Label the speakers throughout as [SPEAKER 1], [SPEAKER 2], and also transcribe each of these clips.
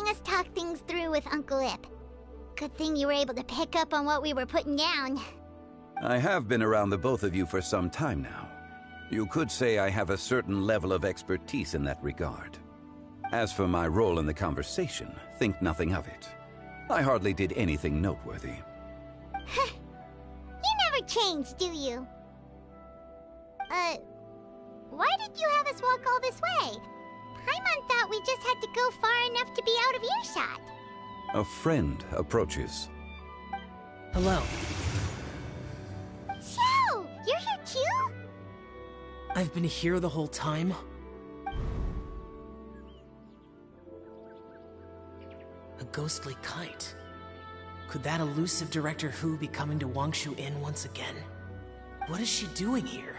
[SPEAKER 1] us talk things through with Uncle Ip. Good thing you were able to pick up on what we were putting down.
[SPEAKER 2] I have been around the both of you for some time now. You could say I have a certain level of expertise in that regard. As for my role in the conversation, think nothing of it. I hardly did anything noteworthy.
[SPEAKER 1] You never change, do you? Why did you have us walk all this way? Paimon thought we just had to go far enough to be out of earshot.
[SPEAKER 2] A friend approaches.
[SPEAKER 3] Hello.
[SPEAKER 1] Xiao, you're here too?
[SPEAKER 3] I've been here the whole time? A ghostly kite. Could that elusive Director Hu be coming to Wangshu Inn once again? What is she doing here?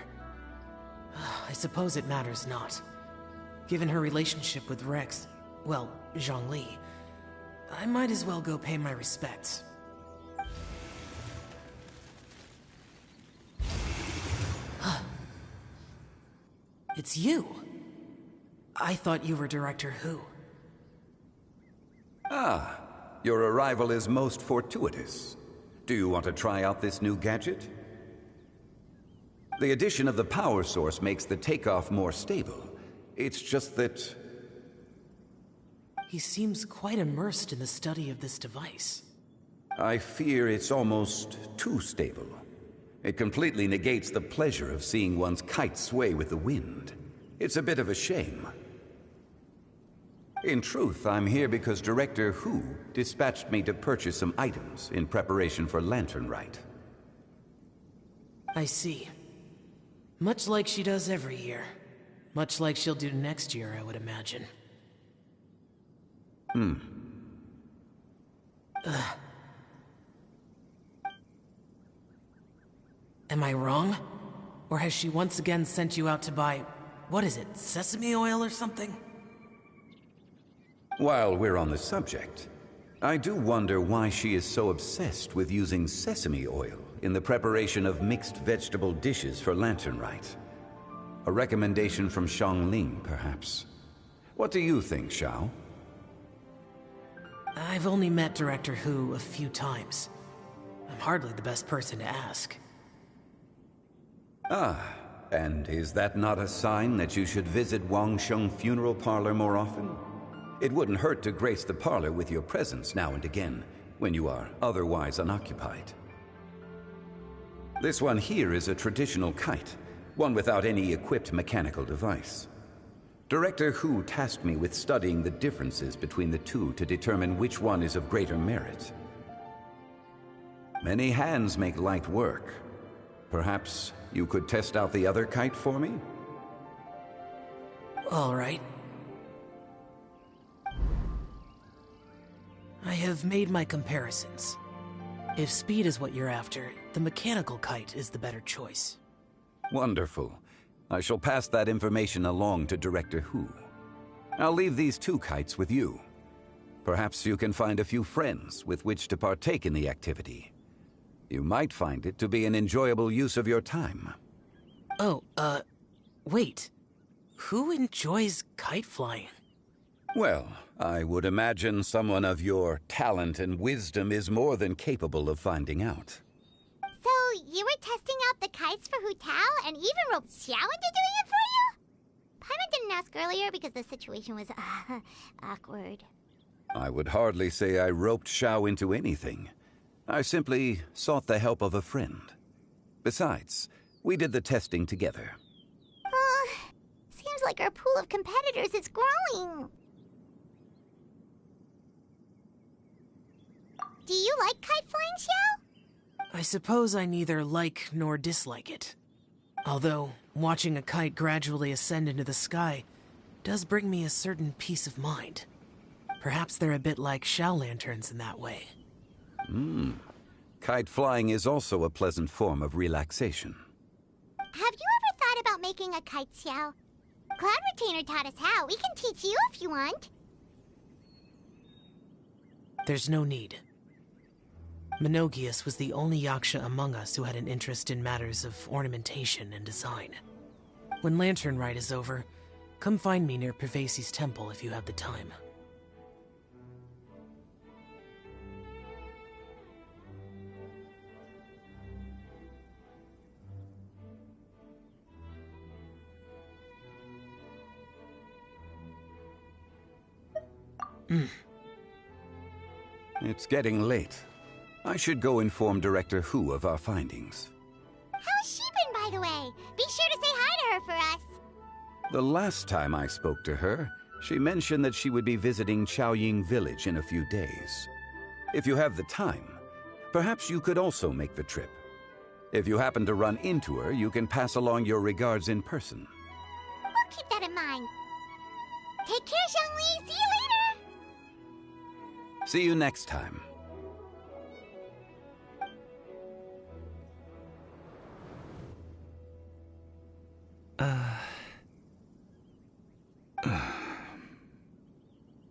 [SPEAKER 3] I suppose it matters not. Given her relationship with Rex, well, Zhongli, I might as well go pay my respects. It's you. I thought you were Director Hu.
[SPEAKER 2] Ah, your arrival is most fortuitous. Do you want to try out this new gadget? The addition of the power source makes the takeoff more stable. It's just that...
[SPEAKER 3] He seems quite immersed in the study of this device.
[SPEAKER 2] I fear it's almost too stable. It completely negates the pleasure of seeing one's kite sway with the wind. It's a bit of a shame. In truth, I'm here because Director Hu dispatched me to purchase some items in preparation for Lantern Rite.
[SPEAKER 3] I see. Much like she does every year. Much like she'll do next year, I would imagine. Am I wrong? Or has she once again sent you out to buy, what is it, sesame oil or something?
[SPEAKER 2] While we're on the subject, I do wonder why she is so obsessed with using sesame oil in the preparation of mixed vegetable dishes for Lantern Rite. A recommendation from Xiangling, perhaps. What do you think, Xiao?
[SPEAKER 3] I've only met Director Hu a few times. I'm hardly the best person to ask.
[SPEAKER 2] Ah, and is that not a sign that you should visit Wangsheng Funeral Parlor more often? It wouldn't hurt to grace the parlor with your presence now and again, when you are otherwise unoccupied. This one here is a traditional kite, one without any equipped mechanical device. Director Hu tasked me with studying the differences between the two to determine which one is of greater merit. Many hands make light work. Perhaps you could test out the other kite for me?
[SPEAKER 3] All right. I have made my comparisons. If speed is what you're after, the mechanical kite is the better choice.
[SPEAKER 2] Wonderful. I shall pass that information along to Director Hu. I'll leave these two kites with you. Perhaps you can find a few friends with which to partake in the activity. You might find it to be an enjoyable use of your time.
[SPEAKER 3] Oh, wait. Who enjoys kite flying?
[SPEAKER 2] Well, I would imagine someone of your talent and wisdom is more than capable of finding out.
[SPEAKER 1] So, you were testing out the kites for Hu Tao and even roped Xiao into doing it for you? Paimon didn't ask earlier because the situation was, awkward.
[SPEAKER 2] I would hardly say I roped Xiao into anything. I simply sought the help of a friend. Besides, we did the testing together.
[SPEAKER 1] Seems like our pool of competitors is growing. Do you like kite flying, Xiao?
[SPEAKER 3] I suppose I neither like nor dislike it. Although, watching a kite gradually ascend into the sky does bring me a certain peace of mind. Perhaps they're a bit like Xiao lanterns in that way.
[SPEAKER 2] Kite flying is also a pleasant form of relaxation.
[SPEAKER 1] Have you ever thought about making a kite, Xiao? Cloud Retainer taught us how. We can teach you if you want.
[SPEAKER 3] There's no need. Menogias was the only Yaksha among us who had an interest in matters of ornamentation and design. When Lantern Rite is over, come find me near Pervasi's temple if you have the time.
[SPEAKER 2] It's getting late. I should go inform Director Hu of our findings.
[SPEAKER 1] How's she been, by the way? Be sure to say hi to her for us.
[SPEAKER 2] The last time I spoke to her, she mentioned that she would be visiting Chaoying Village in a few days. If you have the time, perhaps you could also make the trip. If you happen to run into her, you can pass along your regards in person.
[SPEAKER 1] We'll keep that in mind. Take care, Xiangli. See you later.
[SPEAKER 2] See you next time.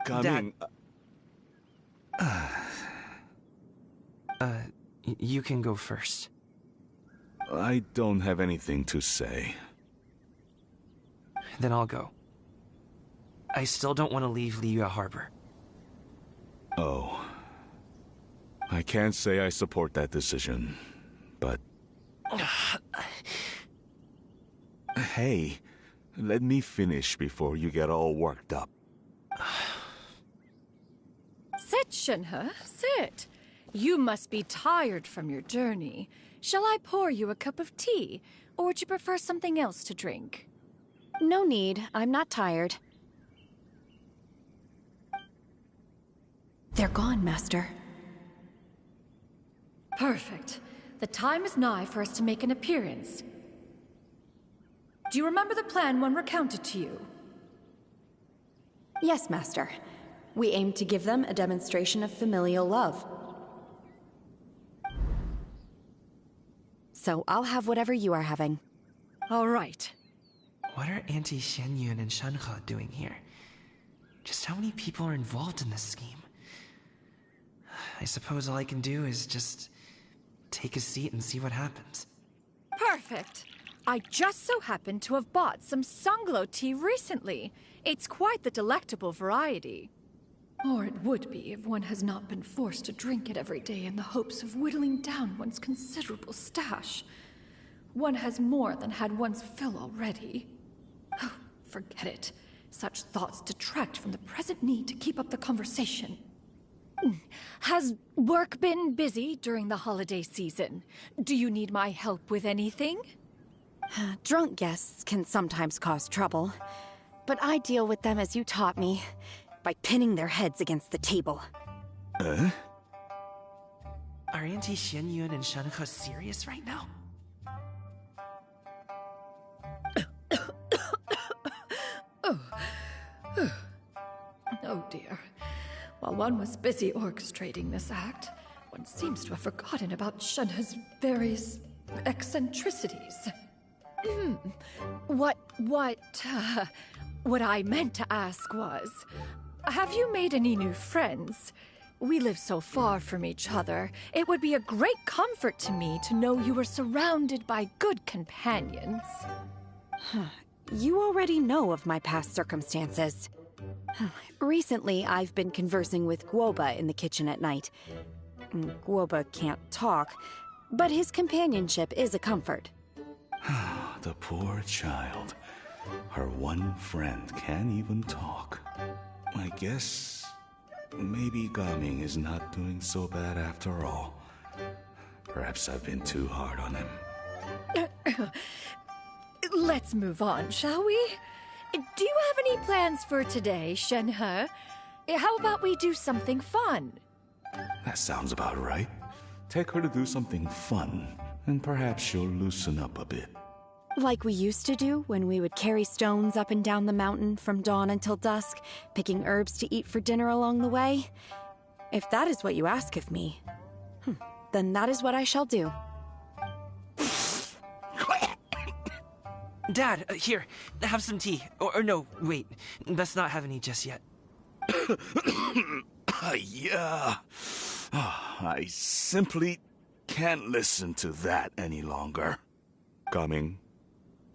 [SPEAKER 4] Coming.
[SPEAKER 5] You can go first.
[SPEAKER 4] I don't have anything to say.
[SPEAKER 5] Then I'll go. I still don't want to leave Liyue Harbor.
[SPEAKER 4] Oh. I can't say I support that decision, but... Hey, let me finish before you get all worked up.
[SPEAKER 6] Sit, Shenhe, sit. You must be tired from your journey. Shall I pour you a cup of tea, or would you prefer something else to drink?
[SPEAKER 7] No need. I'm not tired. They're gone, Master.
[SPEAKER 6] Perfect. The time is nigh for us to make an appearance. Do you remember the plan when recounted to you?
[SPEAKER 7] Yes, Master. We aim to give them a demonstration of familial love. So I'll have whatever you are having.
[SPEAKER 6] All right.
[SPEAKER 5] What are Auntie Xianyun and Shenhe doing here? Just how many people are involved in this scheme? I suppose all I can do is just take a seat and see what happens.
[SPEAKER 6] Perfect. I just so happen to have bought some Sunglow tea recently. It's quite the delectable variety. Or it would be if one has not been forced to drink it every day in the hopes of whittling down one's considerable stash. One has more than had one's fill already. Oh, forget it. Such thoughts detract from the present need to keep up the conversation. Has work been busy during the holiday season? Do you need my help with anything?
[SPEAKER 7] Drunk guests can sometimes cause trouble, but I deal with them as you taught me, by pinning their heads against the table.
[SPEAKER 5] Are Auntie Xianyun and Shenhe serious right now?
[SPEAKER 6] Oh dear. While one was busy orchestrating this act, one seems to have forgotten about Shenhe's various eccentricities. What I meant to ask was, have you made any new friends? We live so far from each other. It would be a great comfort to me to know you were surrounded by good companions.
[SPEAKER 7] You already know of my past circumstances. Recently, I've been conversing with Guoba in the kitchen at night. Guoba can't talk, but his companionship is a comfort.
[SPEAKER 4] The poor child. Her one friend can't even talk. I guess maybe Gaming is not doing so bad after all. Perhaps I've been too hard on him.
[SPEAKER 6] Let's move on, shall we? Do you have any plans for today, Shenhe? How about we do something fun?
[SPEAKER 4] That sounds about right. Take her to do something fun, and perhaps she'll loosen up a bit.
[SPEAKER 7] Like we used to do when we would carry stones up and down the mountain from dawn until dusk, picking herbs to eat for dinner along the way? If that is what you ask of me, then that is what I shall do.
[SPEAKER 5] Dad, here, have some tea. Or no, wait, let's not have any just yet.
[SPEAKER 4] Yeah. I simply can't listen to that any longer. Coming.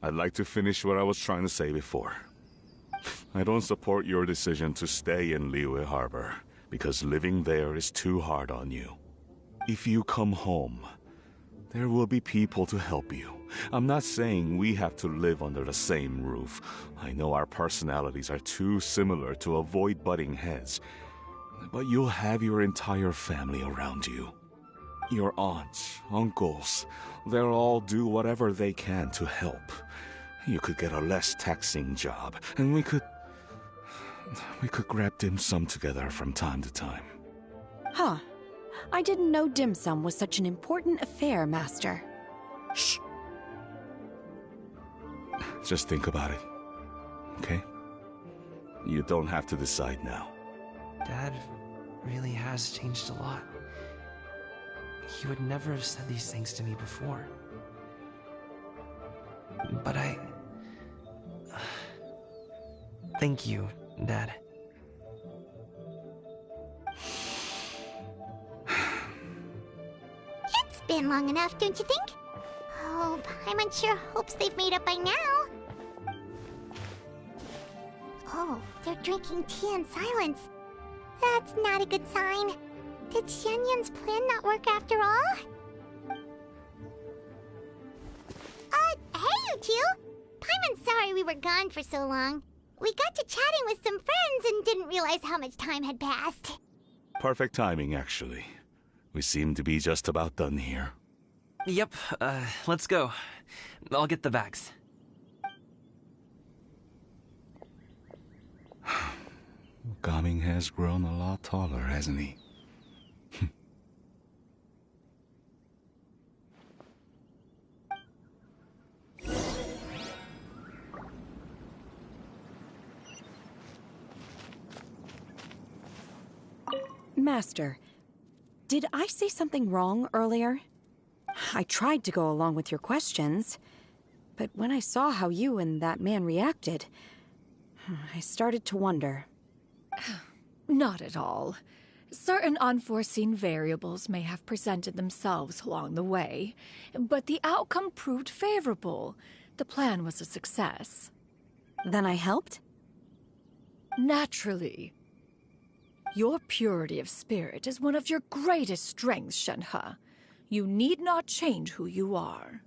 [SPEAKER 4] I'd like to finish what I was trying to say before. I don't support your decision to stay in Liyue Harbor, because living there is too hard on you. If you come home, there will be people to help you. I'm not saying we have to live under the same roof. I know our personalities are too similar to avoid butting heads. But you'll have your entire family around you. Your aunts, uncles, they'll all do whatever they can to help. You could get a less taxing job, and we could grab dim sum together from time to time.
[SPEAKER 7] Huh. I didn't know dim sum was such an important affair, Master.
[SPEAKER 4] Shh. Just think about it, okay? You don't have to decide now.
[SPEAKER 5] Dad really has changed a lot. He would never have said these things to me before. But thank you, Dad.
[SPEAKER 1] It's been long enough, don't you think? Oh, Paimon sure hopes they've made up by now. Oh, they're drinking tea in silence. That's not a good sign. Did Xianyun's plan not work after all? Hey you two! Paimon's sorry we were gone for so long. We got to chatting with some friends and didn't realize how much time had passed.
[SPEAKER 4] Perfect timing, actually. We seem to be just about done here.
[SPEAKER 5] Yep, let's go. I'll get the bags.
[SPEAKER 4] Gaming has grown a lot taller, hasn't he?
[SPEAKER 7] Master, did I say something wrong earlier? I tried to go along with your questions, but when I saw how you and that man reacted, I started to wonder.
[SPEAKER 6] Not at all. Certain unforeseen variables may have presented themselves along the way, but the outcome proved favorable. The plan was a success.
[SPEAKER 7] Then I helped?
[SPEAKER 6] Naturally. Your purity of spirit is one of your greatest strengths, Shenhe. You need not change who you are.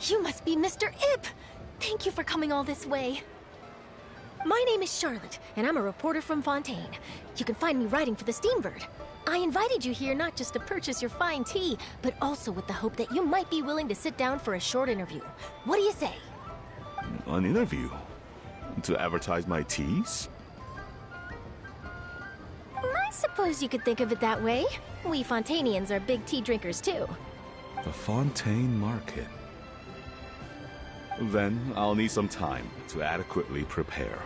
[SPEAKER 8] You must be Mr. Ip! Thank you for coming all this way. My name is Charlotte, and I'm a reporter from Fontaine. You can find me writing for the Steambird. I invited you here not just to purchase your fine tea, but also with the hope that you might be willing to sit down for a short interview. What do you say?
[SPEAKER 4] An interview? To advertise my teas?
[SPEAKER 8] I suppose you could think of it that way. We Fontainians are big tea drinkers, too.
[SPEAKER 4] The Fontaine Market. Then I'll need some time to adequately prepare.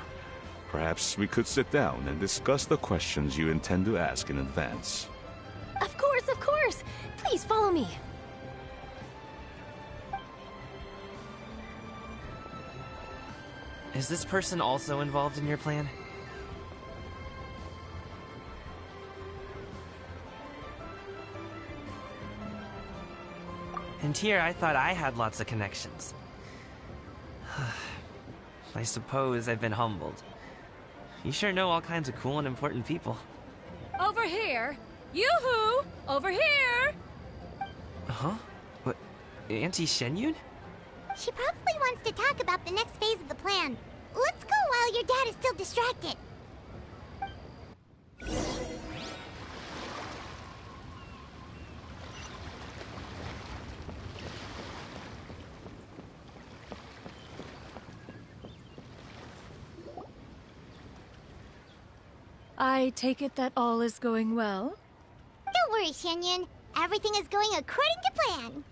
[SPEAKER 4] Perhaps we could sit down and discuss the questions you intend to ask in advance.
[SPEAKER 8] Of course, of course! Please follow me.
[SPEAKER 5] Is this person also involved in your plan? And here I thought I had lots of connections. I suppose I've been humbled. You sure know all kinds of cool and important people.
[SPEAKER 6] Over here! Yoo-hoo! Over here!
[SPEAKER 5] Huh? What? Auntie Shenyun?
[SPEAKER 1] She probably wants to talk about the next phase of the plan. Let's go while your dad is still distracted.
[SPEAKER 6] I take it that all is going well?
[SPEAKER 1] Don't worry, Shenyun. Everything is going according to plan.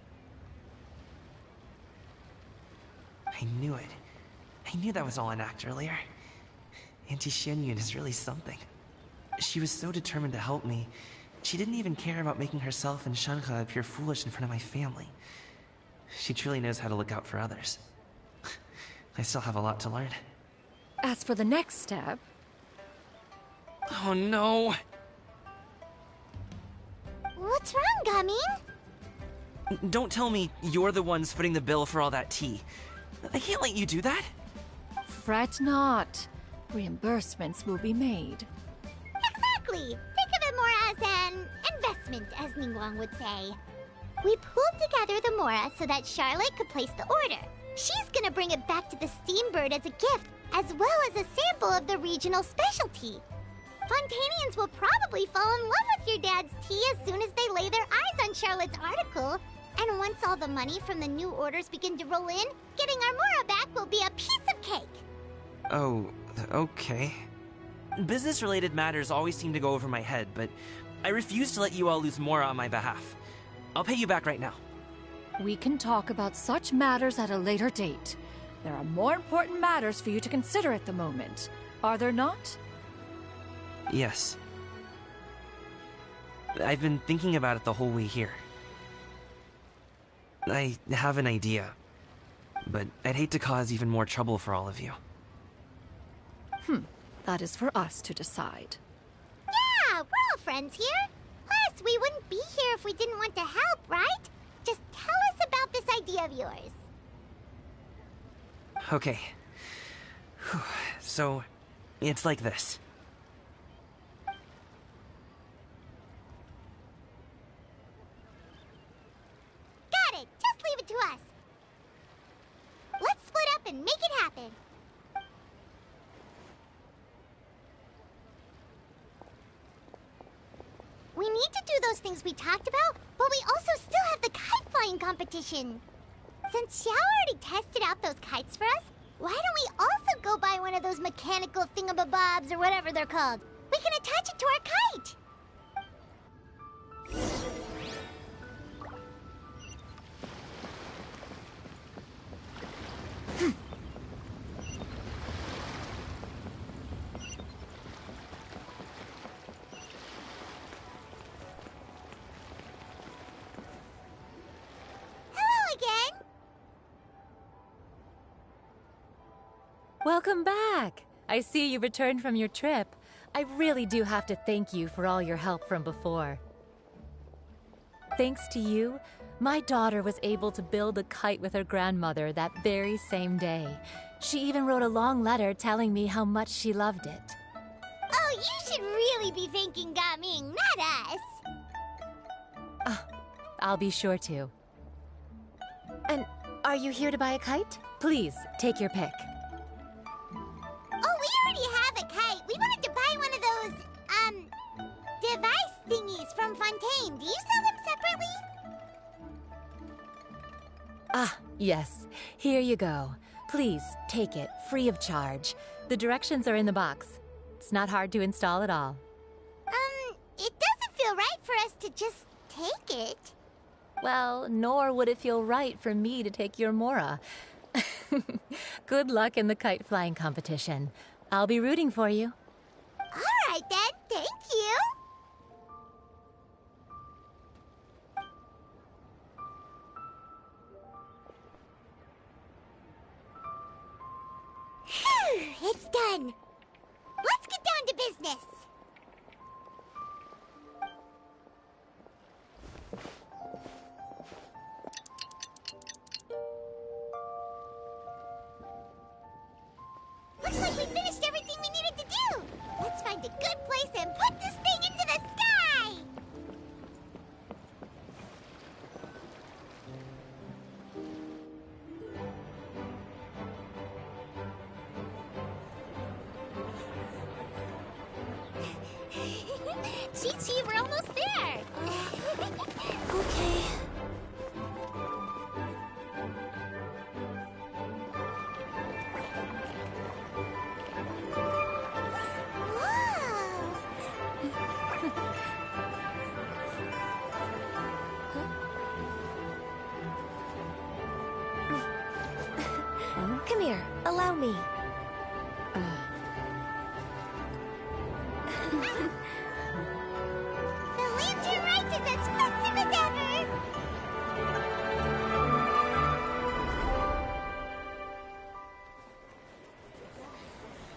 [SPEAKER 5] I knew it. I knew that was all an act earlier. Auntie Shenyun is really something. She was so determined to help me. She didn't even care about making herself and Shenhe appear foolish in front of my family. She truly knows how to look out for others. I still have a lot to learn.
[SPEAKER 6] As for the next step...
[SPEAKER 5] Oh no!
[SPEAKER 1] What's What's wrong, Gaming?
[SPEAKER 5] Don't tell me you're the ones footing the bill for all that tea. I can't let you do that.
[SPEAKER 6] Fret not. Reimbursements will be made.
[SPEAKER 1] Exactly! Think of it more as an investment, as Ningguang would say. We pooled together the Mora so that Charlotte could place the order. She's gonna bring it back to the Steambird as a gift, as well as a sample of the regional specialty. Fontanians will probably fall in love with your dad's tea as soon as they lay their eyes on Charlotte's article. And once all the money from the new orders begin to roll in, getting our Mora back will be a piece of cake.
[SPEAKER 5] Oh, okay. Business-related matters always seem to go over my head, but I refuse to let you all lose Mora on my behalf. I'll pay you back right now.
[SPEAKER 6] We can talk about such matters at a later date. There are more important matters for you to consider at the moment, are there not?
[SPEAKER 5] Yes. I've been thinking about it the whole way here. I have an idea, but I'd hate to cause even more trouble for all of you.
[SPEAKER 6] That is for us to decide.
[SPEAKER 1] Yeah, we're all friends here. Plus, we wouldn't be here if we didn't want to help, right? Just tell us about this idea of yours.
[SPEAKER 5] Okay. So, it's like this.
[SPEAKER 1] Got it! Just leave it to us. Let's split up and make it happen. We need to do those things we talked about, but we also still have the kite flying competition. Since Xiao already tested out those kites for us, why don't we also go buy one of those mechanical thingamabobs or whatever they're called? We can attach it to our kite.
[SPEAKER 9] Welcome back! I see you returned from your trip. I really do have to thank you for all your help from before. Thanks to you, my daughter was able to build a kite with her grandmother that very same day. She even wrote a long letter telling me how much she loved it.
[SPEAKER 1] Oh, you should really be thanking Gaming, not us.
[SPEAKER 9] I'll be sure to. And are you here to buy a kite? Please, take your pick.
[SPEAKER 1] Oh, we already have a kite. We wanted to buy one of those, device thingies from Fontaine. Do you sell them separately?
[SPEAKER 9] Ah, yes. Here you go. Please, take it, free of charge. The directions are in the box. It's not hard to install at all.
[SPEAKER 1] It doesn't feel right for us to just take it.
[SPEAKER 9] Well, nor would it feel right for me to take your Mora. Good luck in the kite flying competition. I'll be rooting for you.
[SPEAKER 1] All right then, thank you. Phew, it's done. Let's get down to business. Looks like we finished everything we needed to do. Let's find a good place and put this thing into the sky. Chi-Chi, we're almost there.
[SPEAKER 8] Okay. Come here, allow me.
[SPEAKER 1] The lantern rite is as festive as ever.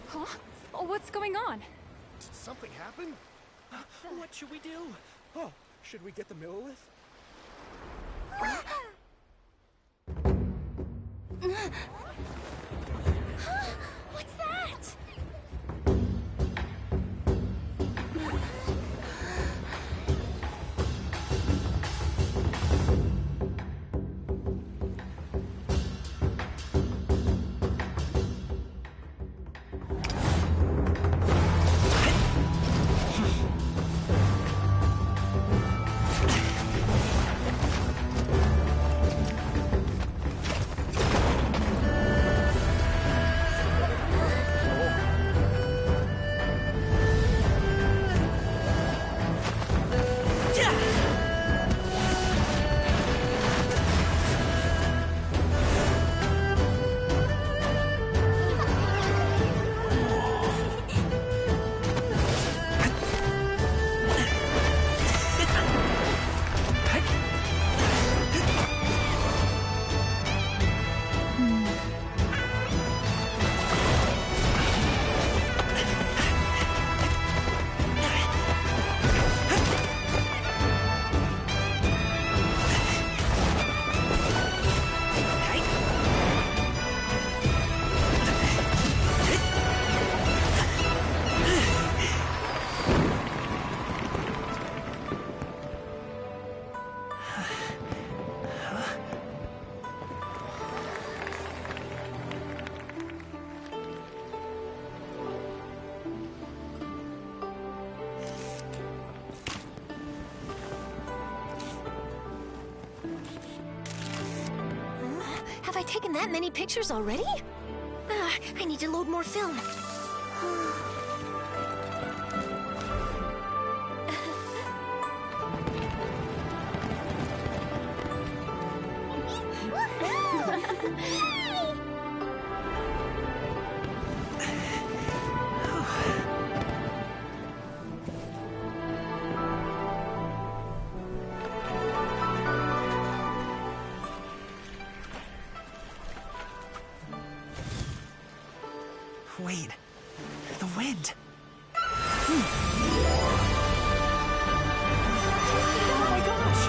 [SPEAKER 6] Huh? Oh, what's going on?
[SPEAKER 10] Did something happen?
[SPEAKER 5] What should we do?
[SPEAKER 10] Oh, Should we get the Millilith?
[SPEAKER 8] What's that? Have I taken that many pictures already? I need to load more film.
[SPEAKER 5] Wait, the wind.
[SPEAKER 6] Oh my gosh!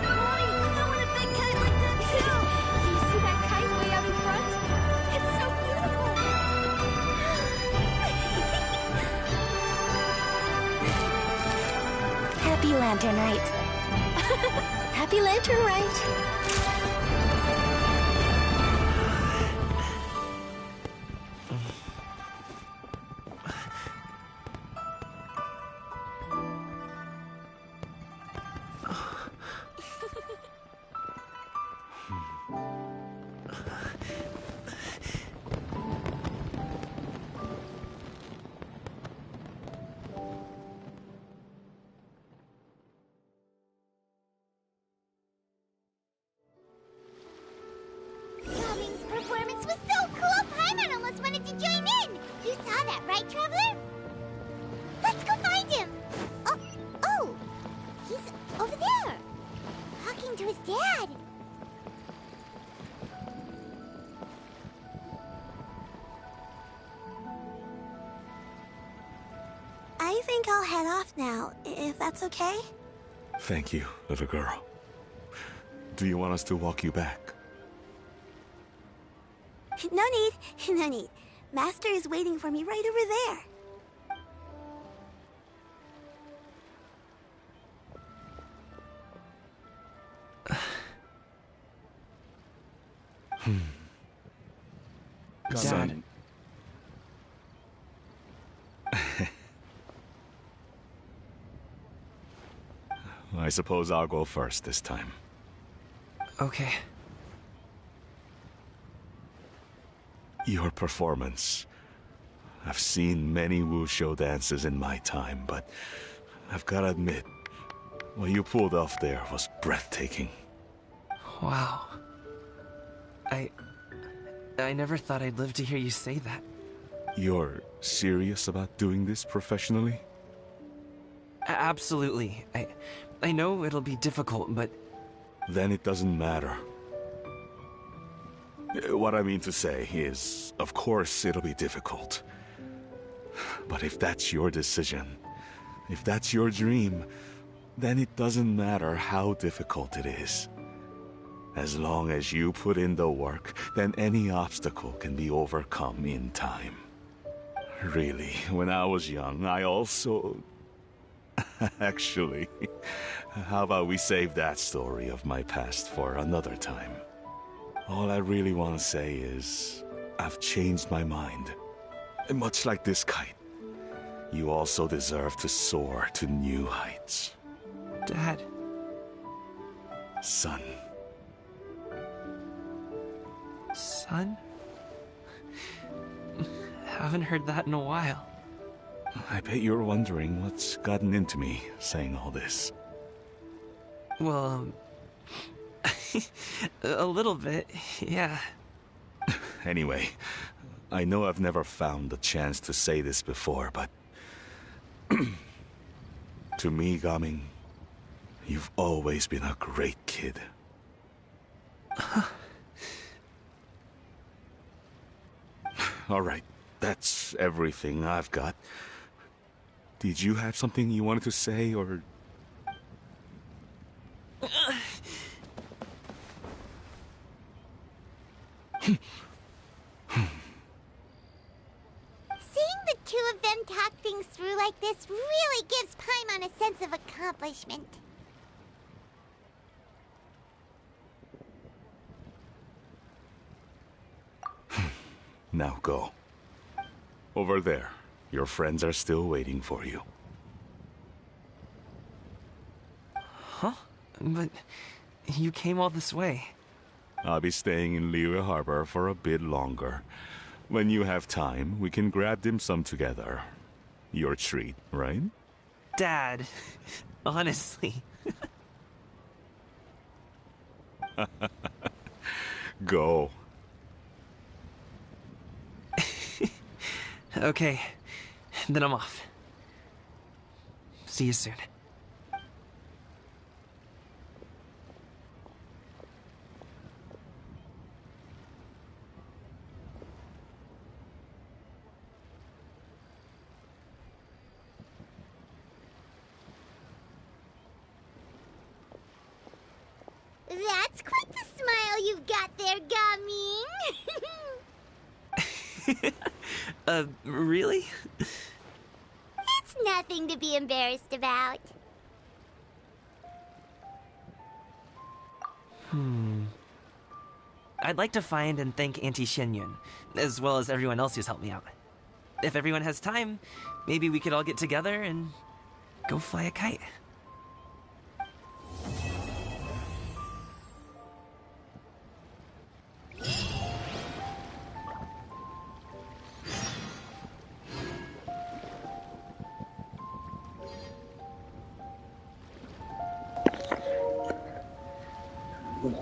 [SPEAKER 8] Mommy, I want a big kite like that too!
[SPEAKER 6] Do you see that kite way out in front? It's so beautiful!
[SPEAKER 8] Happy Lantern Rite. Happy Lantern Rite.
[SPEAKER 1] Calving's performance was so cool, Paimon almost wanted to join in! You saw that, right, Traveler? Let's go find him! Oh! He's over there! Talking to his dad! I think I'll head off now, if that's okay?
[SPEAKER 4] Thank you, little girl. Do you want us to walk you back?
[SPEAKER 1] No need, no need. Master is waiting for me right over there.
[SPEAKER 5] Dad.
[SPEAKER 4] I suppose I'll go first this time.
[SPEAKER 5] Okay.
[SPEAKER 4] Your performance. I've seen many wushou dances in my time, but I've gotta admit, what you pulled off there was breathtaking.
[SPEAKER 5] Wow. I never thought I'd live to hear you say that.
[SPEAKER 4] You're serious about doing this professionally?
[SPEAKER 5] Absolutely. I know it'll be difficult, but...
[SPEAKER 4] Then it doesn't matter. What I mean to say is, of course it'll be difficult. But if that's your decision, if that's your dream, then it doesn't matter how difficult it is. As long as you put in the work, then any obstacle can be overcome in time. Really, when I was young, I also... Actually, how about we save that story of my past for another time? All I really want to say is, I've changed my mind. And much like this kite, you also deserve to soar to new heights.
[SPEAKER 5] Dad.
[SPEAKER 4] Son.
[SPEAKER 5] Son? Haven't heard that in a while.
[SPEAKER 4] I bet you're wondering what's gotten into me saying all this.
[SPEAKER 5] Well, a little bit, yeah.
[SPEAKER 4] Anyway, I know I've never found the chance to say this before, but... to me, Gaming, you've always been a great kid. Alright, that's everything I've got. Did you have something you wanted to say, or...
[SPEAKER 1] Seeing the two of them talk things through like this really gives Paimon a sense of accomplishment.
[SPEAKER 4] Now go. Over there. Your friends are still waiting for you.
[SPEAKER 5] Huh? But you came all this way.
[SPEAKER 4] I'll be staying in Liyue Harbor for a bit longer. When you have time, we can grab dim sum together. Your treat, right?
[SPEAKER 5] Dad, honestly.
[SPEAKER 4] Go.
[SPEAKER 5] Okay, then I'm off. See you soon.
[SPEAKER 1] That's quite the smile you've got there, Gaming.
[SPEAKER 5] Really?
[SPEAKER 1] It's nothing to be embarrassed about.
[SPEAKER 5] I'd like to find and thank Auntie Shenyun, as well as everyone else who's helped me out. If everyone has time, maybe we could all get together and go fly a kite.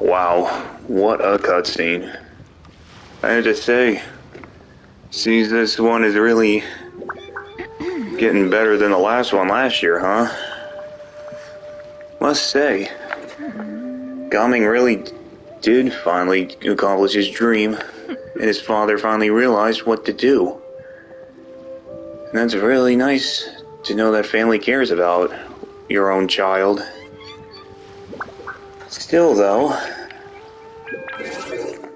[SPEAKER 10] Wow, what a cutscene. I have to say, seems this one is really getting better than the last one last year, huh? Must say, Gaming really did finally accomplish his dream, and his father finally realized what to do. And that's really nice to know that family cares about your own child. Still, though,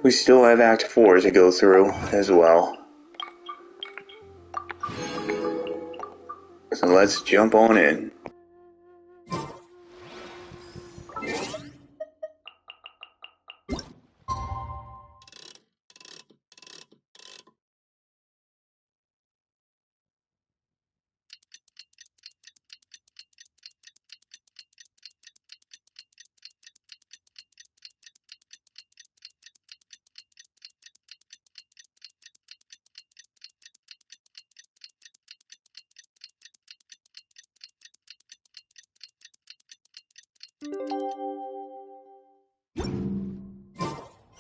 [SPEAKER 10] we still have Act 4 to go through as well. So let's jump on in.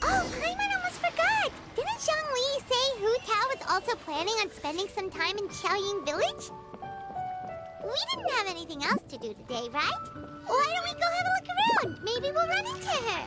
[SPEAKER 1] Oh, Paimon almost forgot! Didn't Zhongli say Hu Tao was also planning on spending some time in Xiaoying Village? We didn't have anything else to do today, right? Why don't we go have a look around? Maybe we'll run into her.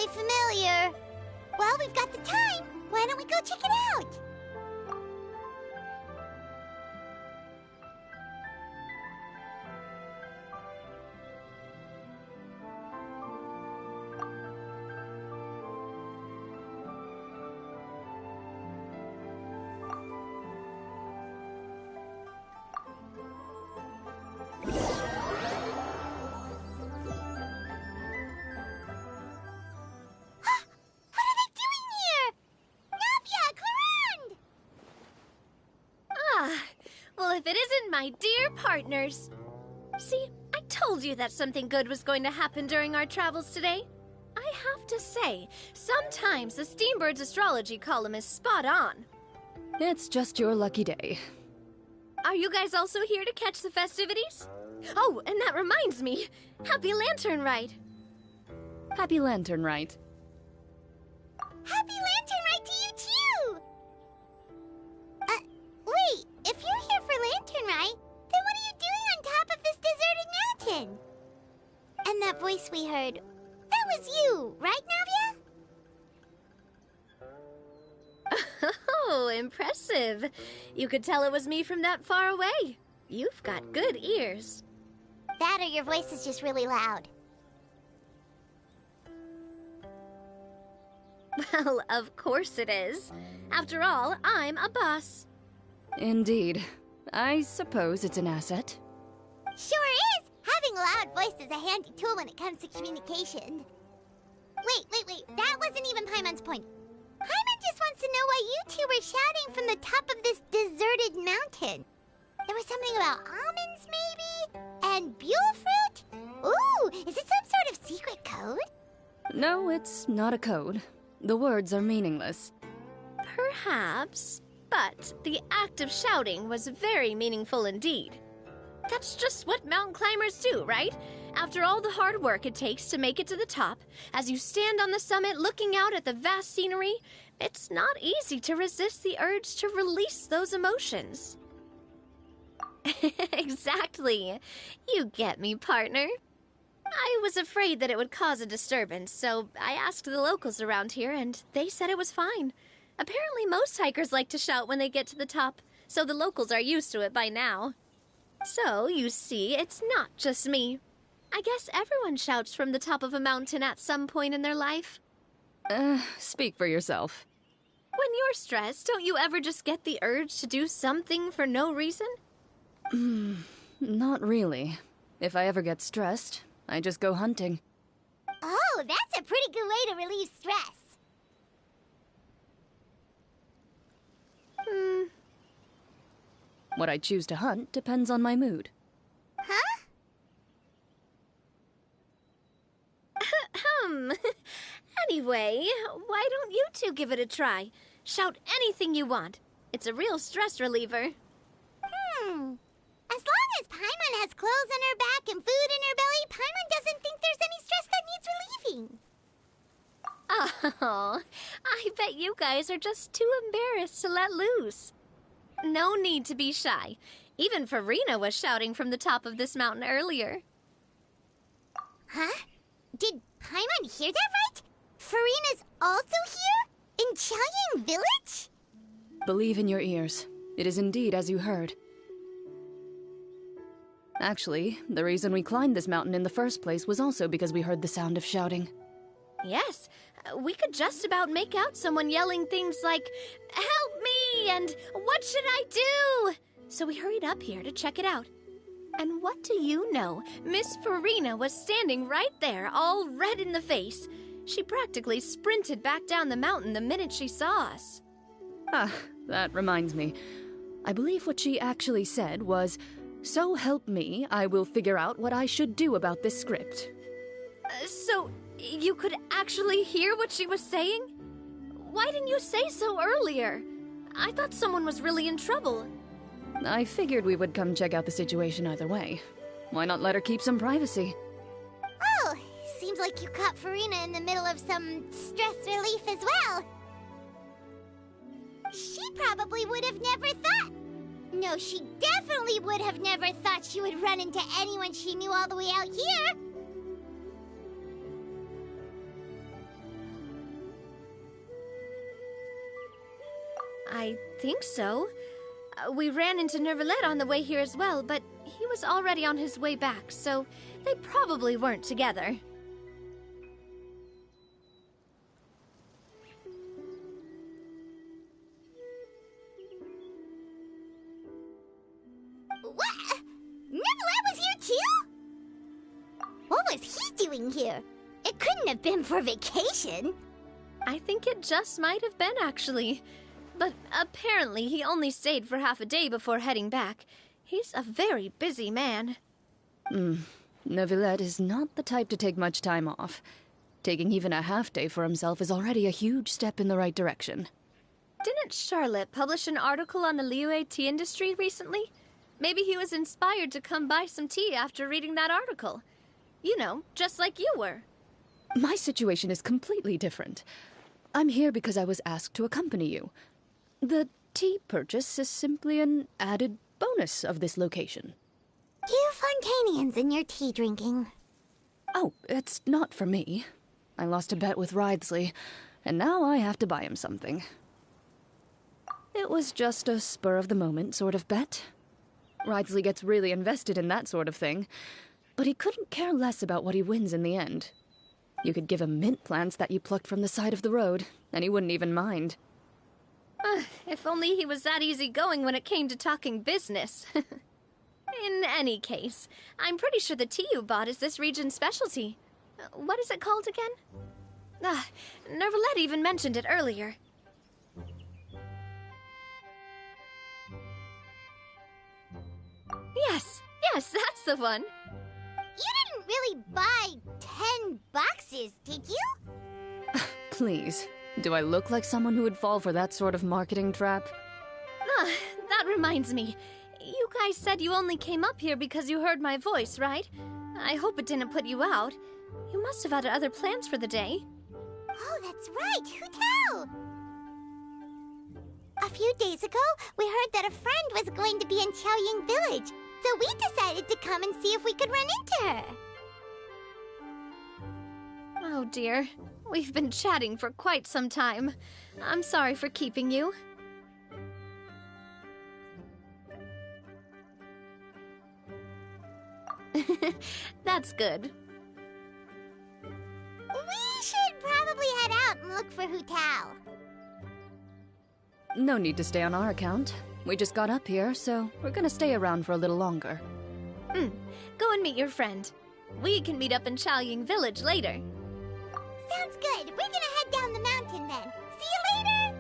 [SPEAKER 1] very familiar. Well, we've got the time. Why don't we go check it out?
[SPEAKER 11] If it isn't my dear partners. See, I told you that something good was going to happen during our travels today. I have to say, sometimes the Steambird's astrology column is spot on.
[SPEAKER 7] It's just your lucky day.
[SPEAKER 11] Are you guys also here to catch the festivities? Oh, and that reminds me. Happy Lantern Rite.
[SPEAKER 7] Happy Lantern Rite.
[SPEAKER 1] Happy Lantern Rite to you too! Wait, if you're here for Lantern Rite, then what are you doing on top of this deserted mountain? And that voice we heard, that was you, right, Navia?
[SPEAKER 11] Oh, impressive. You could tell it was me from that far away. You've got good ears.
[SPEAKER 1] That or your voice is just really loud.
[SPEAKER 11] Well, of course it is. After all, I'm a boss.
[SPEAKER 7] Indeed. I suppose it's an asset.
[SPEAKER 1] Sure is! Having a loud voice is a handy tool when it comes to communication. Wait. That wasn't even Paimon's point. Paimon just wants to know why you two were shouting from the top of this deserted mountain. There was something about almonds, maybe? And buell fruit? Ooh, is it some sort of secret code?
[SPEAKER 7] No, it's not a code. The words are meaningless.
[SPEAKER 11] Perhaps, but the act of shouting was very meaningful indeed. That's just what mountain climbers do, right? After all the hard work it takes to make it to the top, as you stand on the summit looking out at the vast scenery, it's not easy to resist the urge to release those emotions. Exactly. You get me, partner. I was afraid that it would cause a disturbance, so I asked the locals around here, and they said it was fine. Apparently most hikers like to shout when they get to the top, so the locals are used to it by now. So, you see, it's not just me. I guess everyone shouts from the top of a mountain at some point in their life.
[SPEAKER 7] Speak for yourself.
[SPEAKER 11] When you're stressed, don't you ever just get the urge to do something for no reason?
[SPEAKER 7] Not really. If I ever get stressed, I just go hunting.
[SPEAKER 1] Oh, that's a pretty good way to relieve stress.
[SPEAKER 7] What I choose to hunt depends on my mood.
[SPEAKER 1] Huh?
[SPEAKER 11] Anyway, why don't you two give it a try? Shout anything you want. It's a real stress reliever.
[SPEAKER 1] As long as Paimon has clothes on her back and food in her belly, Paimon doesn't think there's any stress that needs relieving.
[SPEAKER 11] Oh, I bet you guys are just too embarrassed to let loose. No need to be shy. Even Farina was shouting from the top of this mountain earlier.
[SPEAKER 1] Huh? Did Paimon hear that right? Farina's also here? In Qiaoying Village?
[SPEAKER 7] Believe in your ears. It is indeed as you heard. Actually, the reason we climbed this mountain in the first place was also because we heard the sound of shouting.
[SPEAKER 11] Yes, we could just about make out someone yelling things like, "Help me!" and "What should I do?" So we hurried up here to check it out. And what do you know? Miss Farina was standing right there, all red in the face. She practically sprinted back down the mountain the minute she saw us.
[SPEAKER 7] Ah, that reminds me. I believe what she actually said was, "So help me, I will figure out what I should do about this script."
[SPEAKER 11] So, you could actually hear what she was saying? Why didn't you say so earlier? I thought someone was really in trouble.
[SPEAKER 7] I figured we would come check out the situation either way. Why not let her keep some privacy?
[SPEAKER 1] Oh, seems like you caught Farina in the middle of some stress relief as well. She probably would have never thought. No, she definitely would have never thought she would run into anyone she knew all the way out here.
[SPEAKER 11] I think so. We ran into Nervalet on the way here as well, but he was already on his way back, so they probably weren't together.
[SPEAKER 1] What? Nervalet was here too? What was he doing here? It couldn't have been for vacation.
[SPEAKER 11] I think it just might have been, actually. But apparently he only stayed for half a day before heading back. He's a very busy man.
[SPEAKER 12] Neuvillette is not the type to take much time off. Taking even a half day for himself is already a huge step in the right direction.
[SPEAKER 11] Didn't Charlotte publish an article on the Liyue tea industry recently? Maybe he was inspired to come buy some tea after reading that article. You know, just like you were.
[SPEAKER 12] My situation is completely different. I'm here because I was asked to accompany you. The tea purchase is simply an added bonus of this location.
[SPEAKER 1] You Fontanians and your tea drinking.
[SPEAKER 12] Oh, it's not for me. I lost a bet with Ridesley, and now I have to buy him something. It was just a spur-of-the-moment sort of bet. Ridesley gets really invested in that sort of thing, but he couldn't care less about what he wins in the end. You could give him mint plants that you plucked from the side of the road, and he wouldn't even mind.
[SPEAKER 11] If only he was that easygoing when it came to talking business. In any case, I'm pretty sure the tea you bought is this region's specialty. What is it called again? Nervalet even mentioned it earlier. Yes, that's the one.
[SPEAKER 1] You didn't really buy 10 boxes, did you?
[SPEAKER 12] Please, do I look like someone who would fall for that sort of marketing trap?
[SPEAKER 11] That reminds me. You guys said you only came up here because you heard my voice, right? I hope it didn't put you out. You must have had other plans for the day.
[SPEAKER 1] Oh, that's right. Who tell? A few days ago, we heard that a friend was going to be in Qiaoying Village, so we decided to come and see if we could run into her.
[SPEAKER 11] Oh dear. We've been chatting for quite some time. I'm sorry for keeping you. That's good.
[SPEAKER 1] We should probably head out and look for Hu Tao.
[SPEAKER 12] No need to stay on our account. We just got up here, so we're gonna stay around for a little longer.
[SPEAKER 11] Go and meet your friend. We can meet up in Qiaoying Village later.
[SPEAKER 1] Sounds good. We're gonna head down the mountain then. See you later!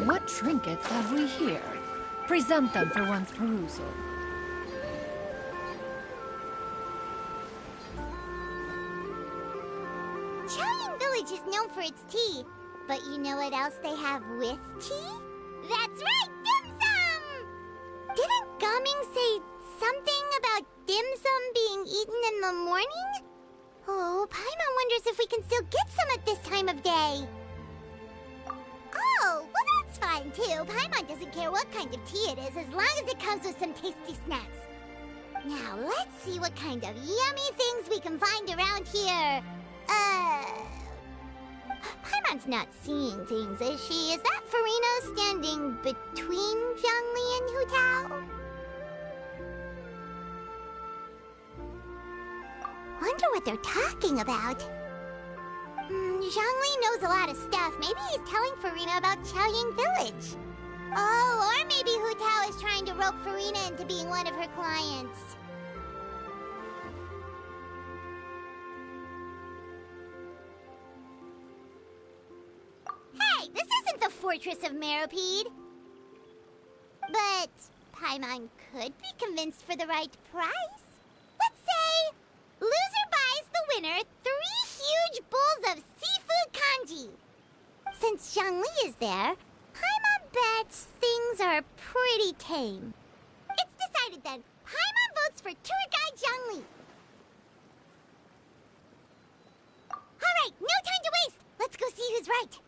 [SPEAKER 6] What trinkets have we here? Present them for one's perusal.
[SPEAKER 1] Qiaoying Village is known for its tea, but you know what else they have with tea? That's right, dim sum! Didn't Gaming say something about dim sum being eaten in the morning? Oh, Paimon wonders if we can still get some at this time of day. Oh, well that's fine too. Paimon doesn't care what kind of tea it is as long as it comes with some tasty snacks. Now, let's see what kind of yummy things we can find around here. Paimon's not seeing things, is she? Is that Farino standing between Zhongli and Hu Tao? Wonder what they're talking about. Zhongli knows a lot of stuff. Maybe he's telling Farina about Qiaoying Village. Oh, or maybe Hu Tao is trying to rope Farina into being one of her clients. Hey, this isn't the Fortress of Meropide. But Paimon could be convinced for the right price. Let's say, loser buys the winner 3 huge bowls of seafood kanji. Since Zhongli is there, Paimon bets things are pretty tame. It's decided then. Paimon votes for tour guide Zhongli. Alright, no time to waste! Let's go see who's right.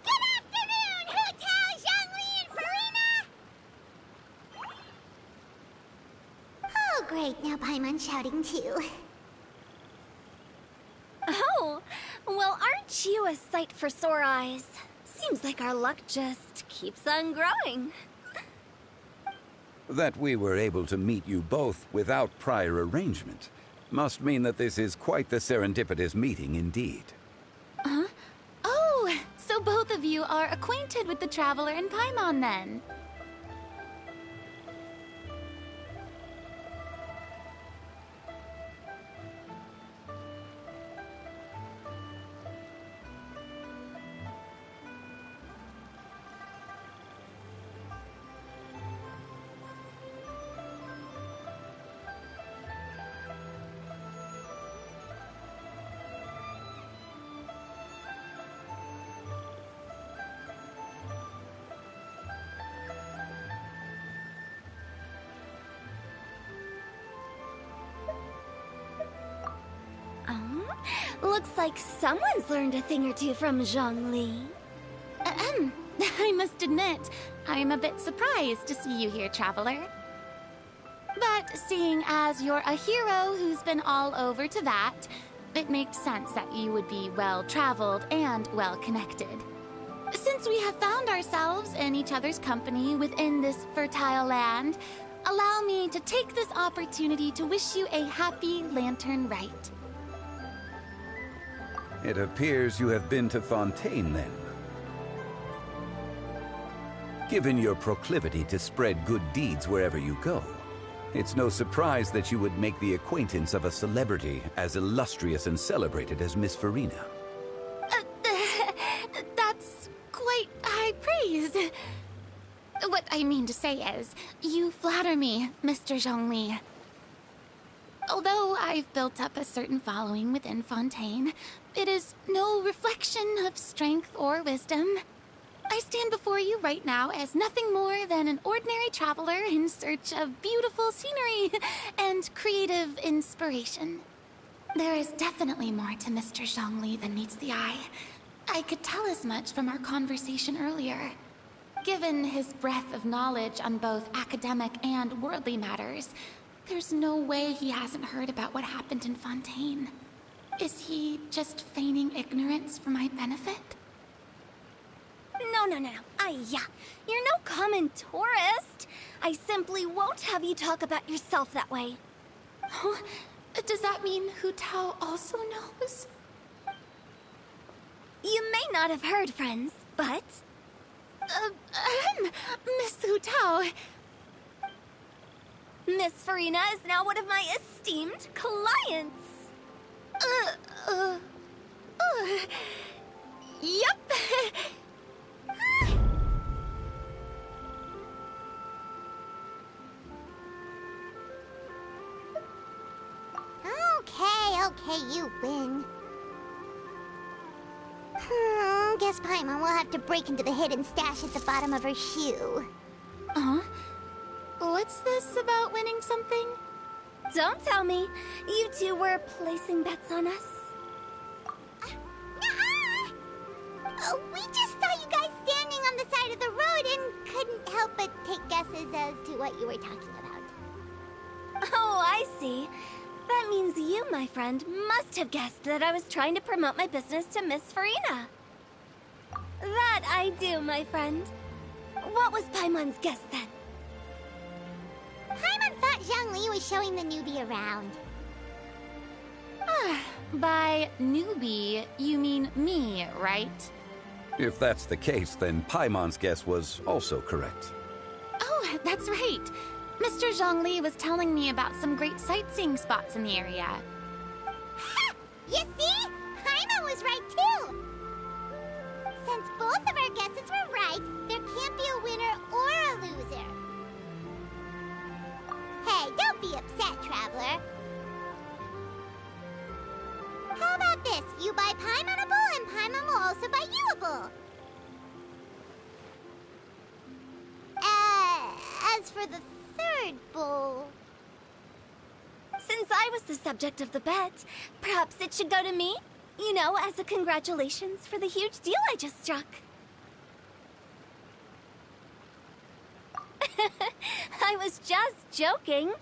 [SPEAKER 1] Good afternoon, Hu Tao, Zhongli, and Farina! Oh, great, now Paimon's shouting too.
[SPEAKER 8] Oh, well, aren't you a sight for sore eyes? Seems like our luck just keeps on growing.
[SPEAKER 2] That we were able to meet you both without prior arrangement must mean that this is quite the serendipitous meeting indeed.
[SPEAKER 13] Huh? Oh, so both of you are acquainted with the Traveler and Paimon then?
[SPEAKER 8] Looks like someone's learned a thing or two from Zhongli.
[SPEAKER 13] I must admit, I'm a bit surprised to see you here, Traveler. But seeing as you're a hero who's been all over to that, it makes sense that you would be well-traveled and well-connected. Since we have found ourselves in each other's company within this fertile land, allow me to take this opportunity to wish you a happy Lantern Rite.
[SPEAKER 2] It appears you have been to Fontaine, then. Given your proclivity to spread good deeds wherever you go, it's no surprise that you would make the acquaintance of a celebrity as illustrious and celebrated as Miss Farina.
[SPEAKER 13] That's quite high praise. What I mean to say is, you flatter me, Mr. Zhongli. Although I've built up a certain following within Fontaine, it is no reflection of strength or wisdom. I stand before you right now as nothing more than an ordinary traveler in search of beautiful scenery and creative inspiration. There is definitely more to Mr. Zhongli than meets the eye. I could tell as much from our conversation earlier. Given his breadth of knowledge on both academic and worldly matters, there's no way he hasn't heard about what happened in Fontaine. Is he just feigning ignorance for my benefit?
[SPEAKER 8] No. You're no common tourist. I simply won't have you talk about yourself that way.
[SPEAKER 13] Oh, does that mean Hu Tao also knows?
[SPEAKER 8] You may not have heard, friends, but...
[SPEAKER 13] Miss Hu Tao...
[SPEAKER 8] Miss Farina is now one of my esteemed clients.
[SPEAKER 13] Yep.
[SPEAKER 1] Okay, you win. Guess Paimon will have to break into the hidden stash at the bottom of her shoe.
[SPEAKER 13] What's this about winning something?
[SPEAKER 8] Don't tell me. You two were placing bets on us.
[SPEAKER 1] We just saw you guys standing on the side of the road and couldn't help but take guesses as to what you were talking about.
[SPEAKER 8] Oh, I see. That means you, my friend, must have guessed that I was trying to promote my business to Miss Farina. That I do, my friend. What was Paimon's guess then?
[SPEAKER 1] Paimon thought Zhongli was showing the newbie around.
[SPEAKER 13] By newbie, you mean me, right?
[SPEAKER 2] If that's the case, then Paimon's guess was also correct.
[SPEAKER 13] Oh, that's right. Mr. Zhongli was telling me about some great sightseeing spots in the area.
[SPEAKER 1] Ha! You see? Paimon was right too! Since both of our guesses were right, there can't be a winner or a loser. Hey, don't be upset, Traveler. How about this? You buy Paimon a bowl, and Paimon will also buy you a bowl. As for the third bowl...
[SPEAKER 8] Since I was the subject of the bet, perhaps it should go to me? You know, as a congratulations for the huge deal I just struck. I was just joking.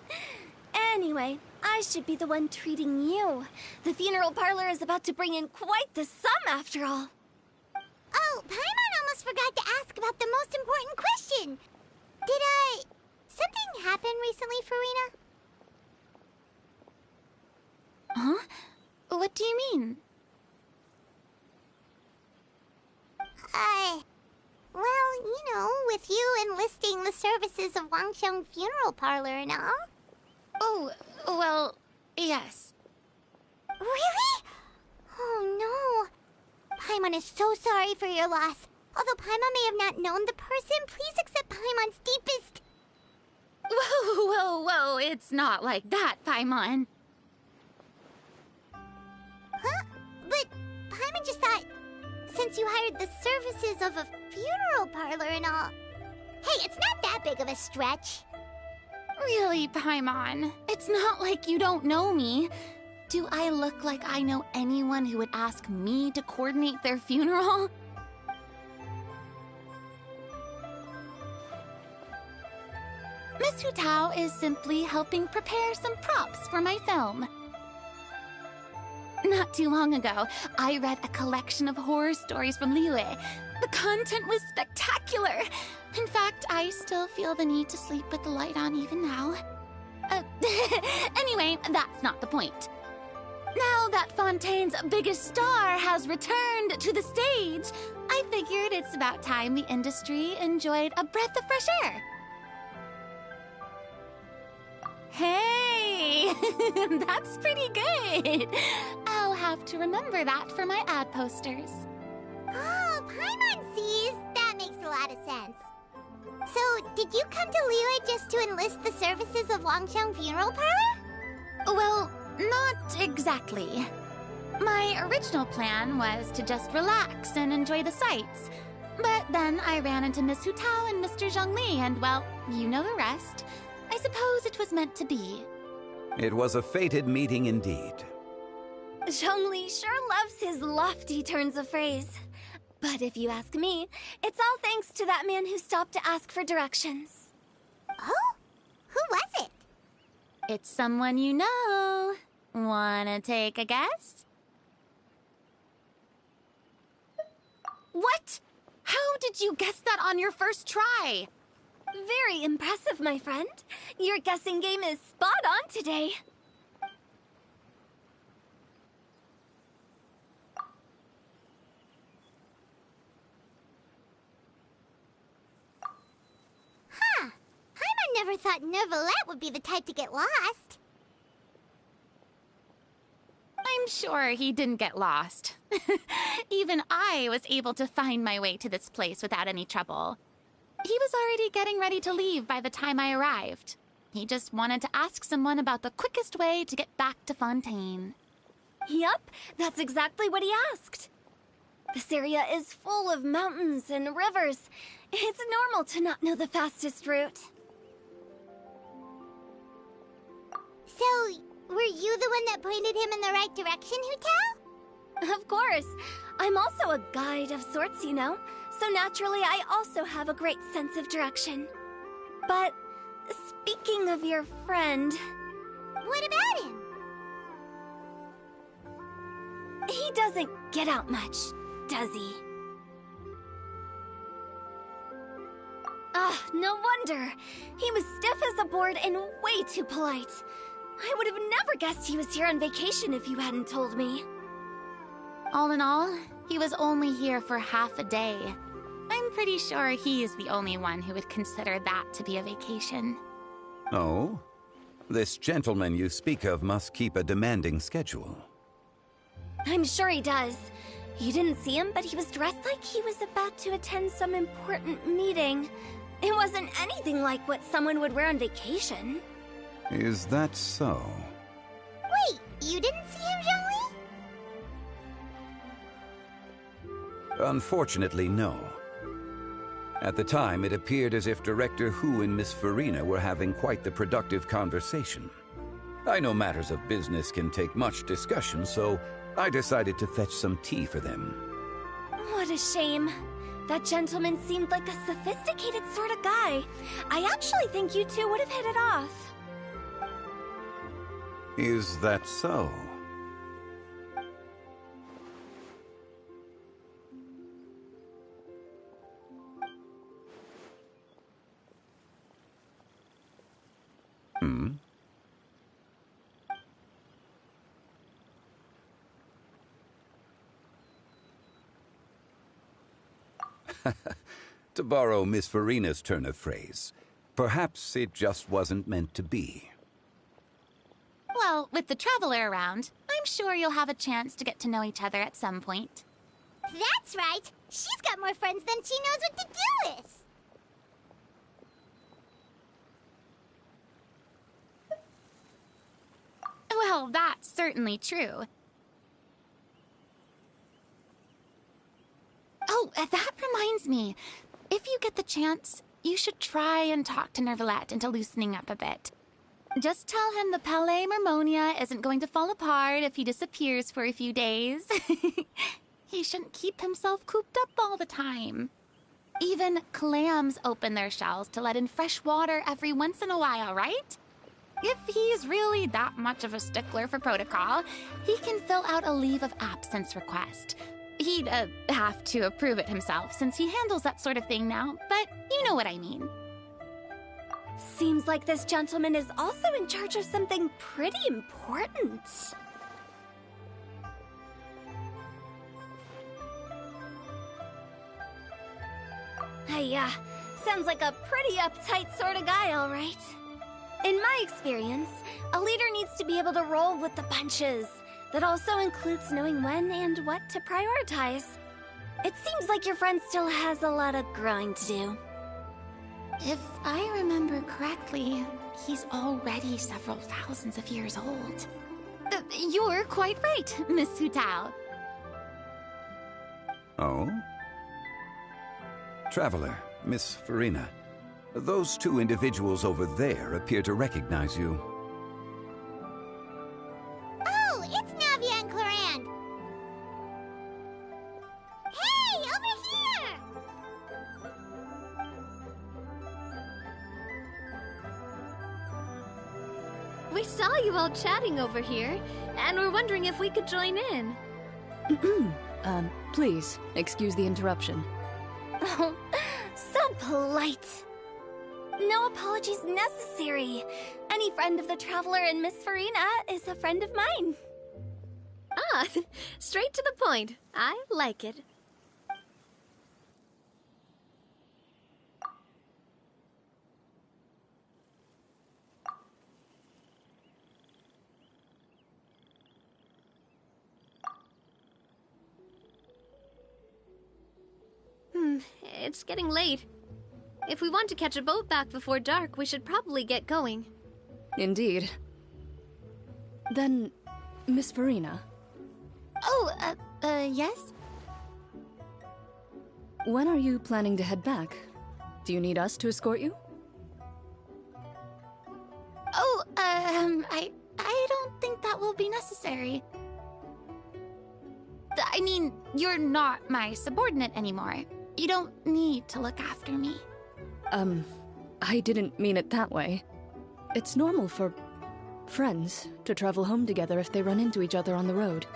[SPEAKER 8] Anyway, I should be the one treating you. The funeral parlor is about to bring in quite the sum after all.
[SPEAKER 1] Oh, Paimon almost forgot to ask about the most important question. Something happen recently, Farina?
[SPEAKER 13] Huh? What do you mean?
[SPEAKER 1] Well, you know, with you enlisting the services of Wangsheng Funeral Parlor and all.
[SPEAKER 13] Oh, well, yes.
[SPEAKER 1] Really? Oh no. Paimon is so sorry for your loss. Although Paimon may have not known the person, please accept Paimon's deepest...
[SPEAKER 13] Whoa, it's not like that, Paimon.
[SPEAKER 1] Huh? But Paimon just thought, since you hired the services of a funeral parlor and all... Hey, it's not that big of a stretch.
[SPEAKER 13] Really, Paimon? It's not like you don't know me. Do I look like I know anyone who would ask me to coordinate their funeral? Miss Hu Tao is simply helping prepare some props for my film. Not too long ago, I read a collection of horror stories from Liyue. The content was spectacular. In fact, I still feel the need to sleep with the light on even now. Anyway, that's not the point. Now that Fontaine's biggest star has returned to the stage, I figured it's about time the industry enjoyed a breath of fresh air. Hey, that's pretty good. I'll have to remember that for my ad posters.
[SPEAKER 1] Oh, Paimon sees. That makes a lot of sense. So, did you come to Liyue just to enlist the services of Wangsheng Funeral Parlor?
[SPEAKER 13] Well, not exactly. My original plan was to just relax and enjoy the sights. But then I ran into Miss Hu Tao and Mr. Zhongli, and well, you know the rest. I suppose it was meant to be.
[SPEAKER 2] It was a fated meeting indeed.
[SPEAKER 8] Zhongli sure loves his lofty turns of phrase. But if you ask me, it's all thanks to that man who stopped to ask for directions.
[SPEAKER 1] Oh? Who was it?
[SPEAKER 13] It's someone you know. Wanna take a guess? What? How did you guess that on your first try?
[SPEAKER 8] Very impressive, my friend. Your guessing game is spot on today.
[SPEAKER 1] Huh. Paimon never thought Neuvillette would be the type to get lost.
[SPEAKER 13] I'm sure he didn't get lost. Even I was able to find my way to this place without any trouble. He was already getting ready to leave by the time I arrived. He just wanted to ask someone about the quickest way to get back to Fontaine.
[SPEAKER 8] Yup, that's exactly what he asked. This area is full of mountains and rivers. It's normal to not know the fastest route.
[SPEAKER 1] So, were you the one that pointed him in the right direction, Hu Tao?
[SPEAKER 8] Of course. I'm also a guide of sorts, you know. So naturally, I also have a great sense of direction. But speaking of your friend...
[SPEAKER 1] What about him?
[SPEAKER 8] He doesn't get out much, does he? Ah, no wonder. He was stiff as a board and way too polite. I would have never guessed he was here on vacation if you hadn't told me.
[SPEAKER 13] All in all, he was only here for half a day. I'm pretty sure he is the only one who would consider that to be a vacation.
[SPEAKER 2] Oh? This gentleman you speak of must keep a demanding schedule.
[SPEAKER 8] I'm sure he does. You didn't see him, but he was dressed like he was about to attend some important meeting. It wasn't anything like what someone would wear on vacation.
[SPEAKER 2] Is that so?
[SPEAKER 1] Wait, you didn't see him, Zhongli?
[SPEAKER 2] Unfortunately, no. At the time, it appeared as if Director Hu and Miss Farina were having quite the productive conversation. I know matters of business can take much discussion, so I decided to fetch some tea for them.
[SPEAKER 8] What a shame. That gentleman seemed like a sophisticated sort of guy. I actually think you two would have hit it off.
[SPEAKER 2] Is that so? To borrow Miss Farina's turn of phrase, perhaps it just wasn't meant to be.
[SPEAKER 13] Well, with the Traveler around, I'm sure you'll have a chance to get to know each other at some point.
[SPEAKER 1] That's right. She's got more friends than she knows what to do with.
[SPEAKER 13] Well, that's certainly true. Oh, that reminds me. If you get the chance, you should try and talk to Nervalette into loosening up a bit. Just tell him the Palais Mermonia isn't going to fall apart if he disappears for a few days. He shouldn't keep himself cooped up all the time. Even clams open their shells to let in fresh water every once in a while, right? If he's really that much of a stickler for protocol, he can fill out a leave of absence request. He'd have to approve it himself since he handles that sort of thing now, but you know what I mean.
[SPEAKER 8] Seems like this gentleman is also in charge of something pretty important. Hey, sounds like a pretty uptight sort of guy, all right. In my experience, a leader needs to be able to roll with the punches. That also includes knowing when and what to prioritize. It seems like your friend still has a lot of growing to do.
[SPEAKER 13] If I remember correctly, he's already several thousands of years old. You're quite right, Miss Hu Tao.
[SPEAKER 2] Oh? Traveler, Miss Farina, those two individuals over there appear to recognize you.
[SPEAKER 1] Oh, it's Navia and Clorand. Hey, over here!
[SPEAKER 11] We saw you all chatting over here, and we're wondering if we could join in.
[SPEAKER 12] Please, excuse the interruption.
[SPEAKER 8] Oh, so polite. No apologies necessary. Any friend of the Traveler and Miss Farina is a friend of mine.
[SPEAKER 11] Ah, straight to the point. I like it. It's getting late. If we want to catch a boat back before dark, we should probably get going.
[SPEAKER 12] Indeed. Then, Miss Farina.
[SPEAKER 13] Oh, yes?
[SPEAKER 12] When are you planning to head back? Do you need us to escort you?
[SPEAKER 13] Oh, I don't think that will be necessary. I mean, you're not my subordinate anymore. You don't need to look after me.
[SPEAKER 12] I didn't mean it that way. It's normal for friends to travel home together if they run into each other on the road.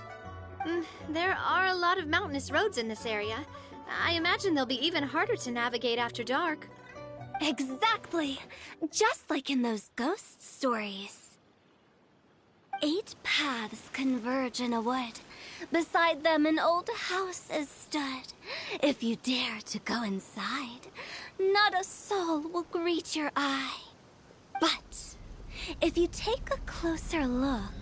[SPEAKER 11] There are a lot of mountainous roads in this area. I imagine they'll be even harder to navigate after dark.
[SPEAKER 8] Exactly. Just like in those ghost stories. 8 paths converge in a wood. Beside them an old house is stood. If you dare to go inside, not a soul will greet your eye. But if you take a closer look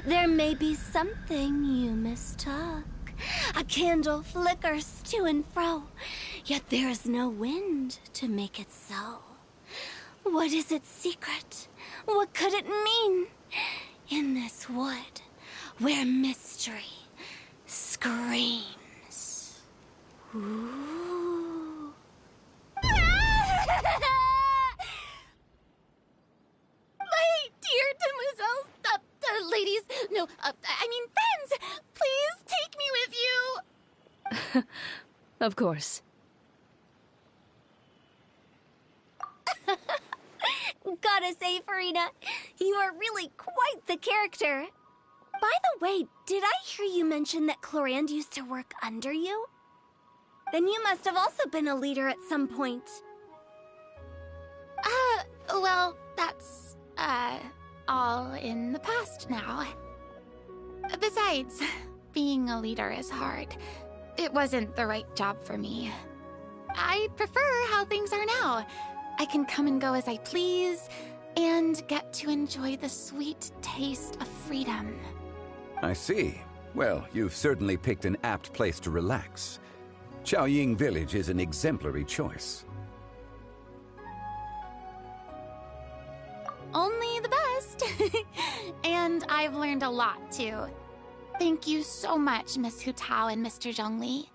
[SPEAKER 8] There may be something you mistook. A candle flickers to and fro, yet there is no wind to make it so. What is its secret? What could it mean? In this wood, where mystery screams. Ooh.
[SPEAKER 13] My dear demoiselles, ladies, no, I mean friends, please take me with you.
[SPEAKER 12] Of course.
[SPEAKER 8] Gotta say, Farina, you are really quite the character. By the way, did I hear you mention that Clorand used to work under you? Then you must have also been a leader at some point.
[SPEAKER 13] Well, that's, all in the past now. Besides, being a leader is hard. It wasn't the right job for me. I prefer how things are now. I can come and go as I please, and get to enjoy the sweet taste of freedom.
[SPEAKER 2] I see. Well, you've certainly picked an apt place to relax. Qiaoying Village is an exemplary choice.
[SPEAKER 13] Only the best. And I've learned a lot, too. Thank you so much, Miss Hu Tao and Mr. Zhongli.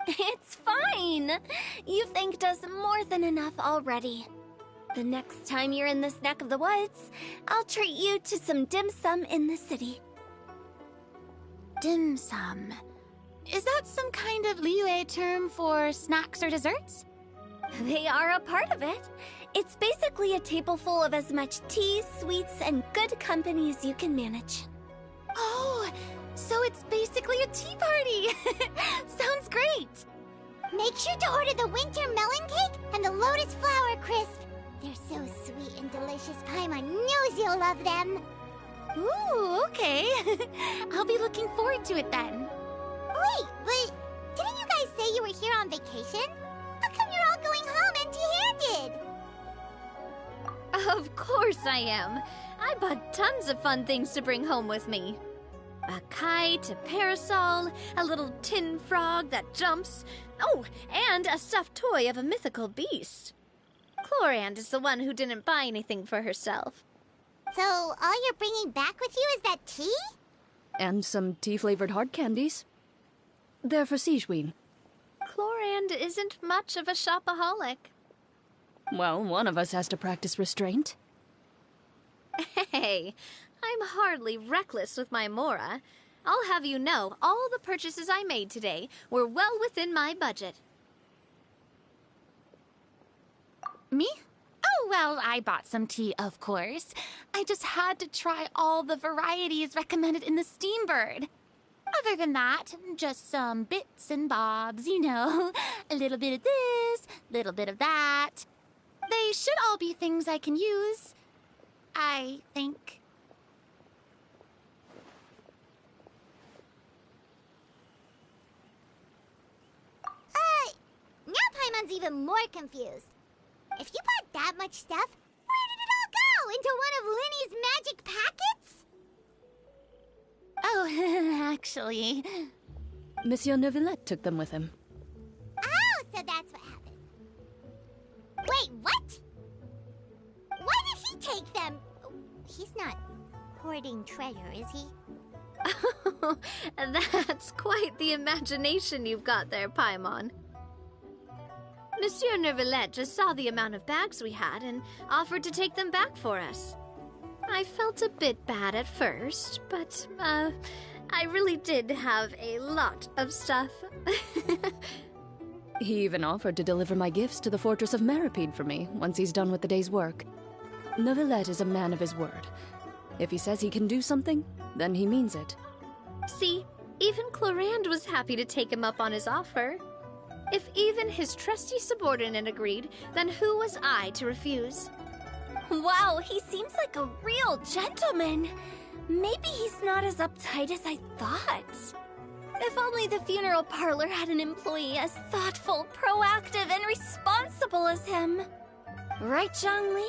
[SPEAKER 8] It's fine. You've thanked us more than enough already. The next time you're in this neck of the woods, I'll treat you to some dim sum in the city.
[SPEAKER 13] Dim sum. Is that some kind of Liyue term for snacks or desserts?
[SPEAKER 8] They are a part of it. It's basically a table full of as much tea, sweets, and good company as you can manage.
[SPEAKER 13] Oh, so it's basically a tea party. Sounds great.
[SPEAKER 1] Make sure to order the winter melon cake and the lotus flower crisp. They're so sweet and delicious. Paimon knows you'll love them.
[SPEAKER 13] Ooh, okay. I'll be looking forward to it then.
[SPEAKER 1] Wait, but didn't you guys say you were here on vacation? How come you're all going home empty-handed?
[SPEAKER 11] Of course I am. I bought tons of fun things to bring home with me. A kite, a parasol, a little tin frog that jumps. Oh, and a stuffed toy of a mythical beast. Clorand is the one who didn't buy anything for herself.
[SPEAKER 1] So all you're bringing back with you is that tea?
[SPEAKER 12] And some tea-flavored hard candies. They're for Sigewin.
[SPEAKER 11] Clorand isn't much of a shopaholic.
[SPEAKER 12] Well, one of us has to practice restraint.
[SPEAKER 11] Hey, I'm hardly reckless with my Mora. I'll have you know, all the purchases I made today were well within my budget.
[SPEAKER 13] Me? Oh, well, I bought some tea, of course. I just had to try all the varieties recommended in the Steambird. Other than that, just some bits and bobs, you know. A little bit of this, little bit of that. They should all be things I can use, I think.
[SPEAKER 1] Now Paimon's even more confused. If you bought that much stuff, where did it all go? Into one of Linny's magic packets?
[SPEAKER 13] Oh, actually...
[SPEAKER 12] Monsieur Neuvillette took them with him.
[SPEAKER 1] Oh, so that's what happened. Wait, what? Why did he take them? He's not hoarding treasure, is he?
[SPEAKER 11] That's quite the imagination you've got there, Paimon. Monsieur Neuvillette just saw the amount of bags we had and offered to take them back for us. I felt a bit bad at first, but, I really did have a lot of stuff.
[SPEAKER 12] He even offered to deliver my gifts to the Fortress of Maripede for me once he's done with the day's work. Neuvillette is a man of his word. If he says he can do something, then he means it.
[SPEAKER 11] See, even Clorand was happy to take him up on his offer. If even his trusty subordinate agreed, then who was I to refuse?
[SPEAKER 8] Wow, he seems like a real gentleman. Maybe he's not as uptight as I thought. If only the funeral parlor had an employee as thoughtful, proactive, and responsible as him. Right, Zhongli?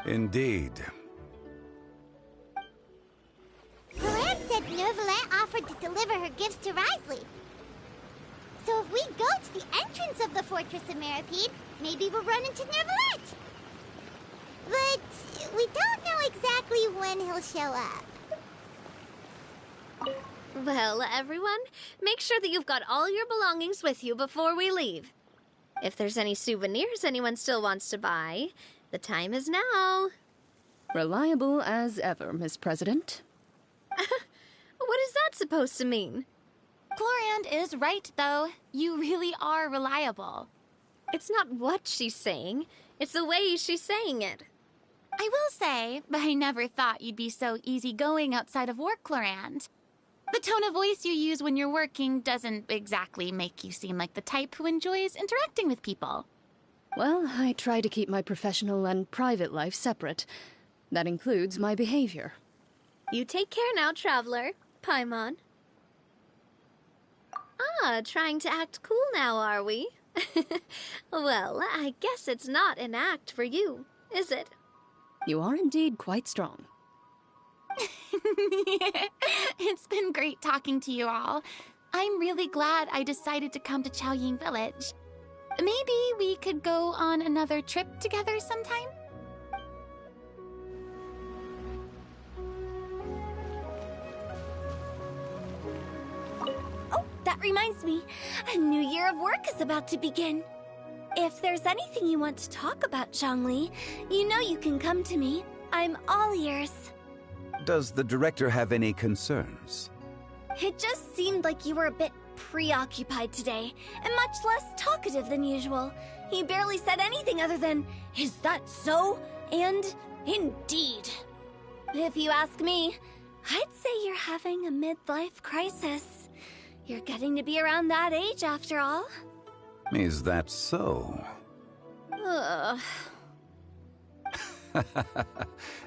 [SPEAKER 2] Indeed.
[SPEAKER 1] Neuvillette offered to deliver her gifts to Risley. So if we go to the entrance of the Fortress of Meripede, maybe we'll run into Neuvillette. But we don't know exactly when he'll show up.
[SPEAKER 11] Well, everyone, make sure that you've got all your belongings with you before we leave. If there's any souvenirs anyone still wants to buy, the time is now.
[SPEAKER 12] Reliable as ever, Miss President.
[SPEAKER 11] What is that supposed to mean?
[SPEAKER 13] Chlorand is right, though. You really are reliable.
[SPEAKER 11] It's not what she's saying. It's the way she's saying it.
[SPEAKER 13] I will say, but I never thought you'd be so easygoing outside of work, Chlorand. The tone of voice you use when you're working doesn't exactly make you seem like the type who enjoys interacting with people.
[SPEAKER 12] Well, I try to keep my professional and private life separate. That includes my behavior.
[SPEAKER 11] You take care now, Traveler. Paimon. Ah, trying to act cool now, are we? Well, I guess it's not an act for you, is it?
[SPEAKER 12] You are indeed quite strong.
[SPEAKER 13] It's been great talking to you all. I'm really glad I decided to come to Chaoying Village. Maybe we could go on another trip together sometime?
[SPEAKER 14] Oh, that reminds me. A new year of work is about to begin. If there's anything you want to talk about, Zhongli, you know you can come to me. I'm all ears.
[SPEAKER 2] Does the director have any concerns?
[SPEAKER 14] It just seemed like you were a bit preoccupied today, and much less talkative than usual. He barely said anything other than, "Is that so?" and "Indeed." If you ask me, I'd say you're having a midlife crisis. You're getting to be around that age after all.
[SPEAKER 2] Is that so?
[SPEAKER 11] Ugh.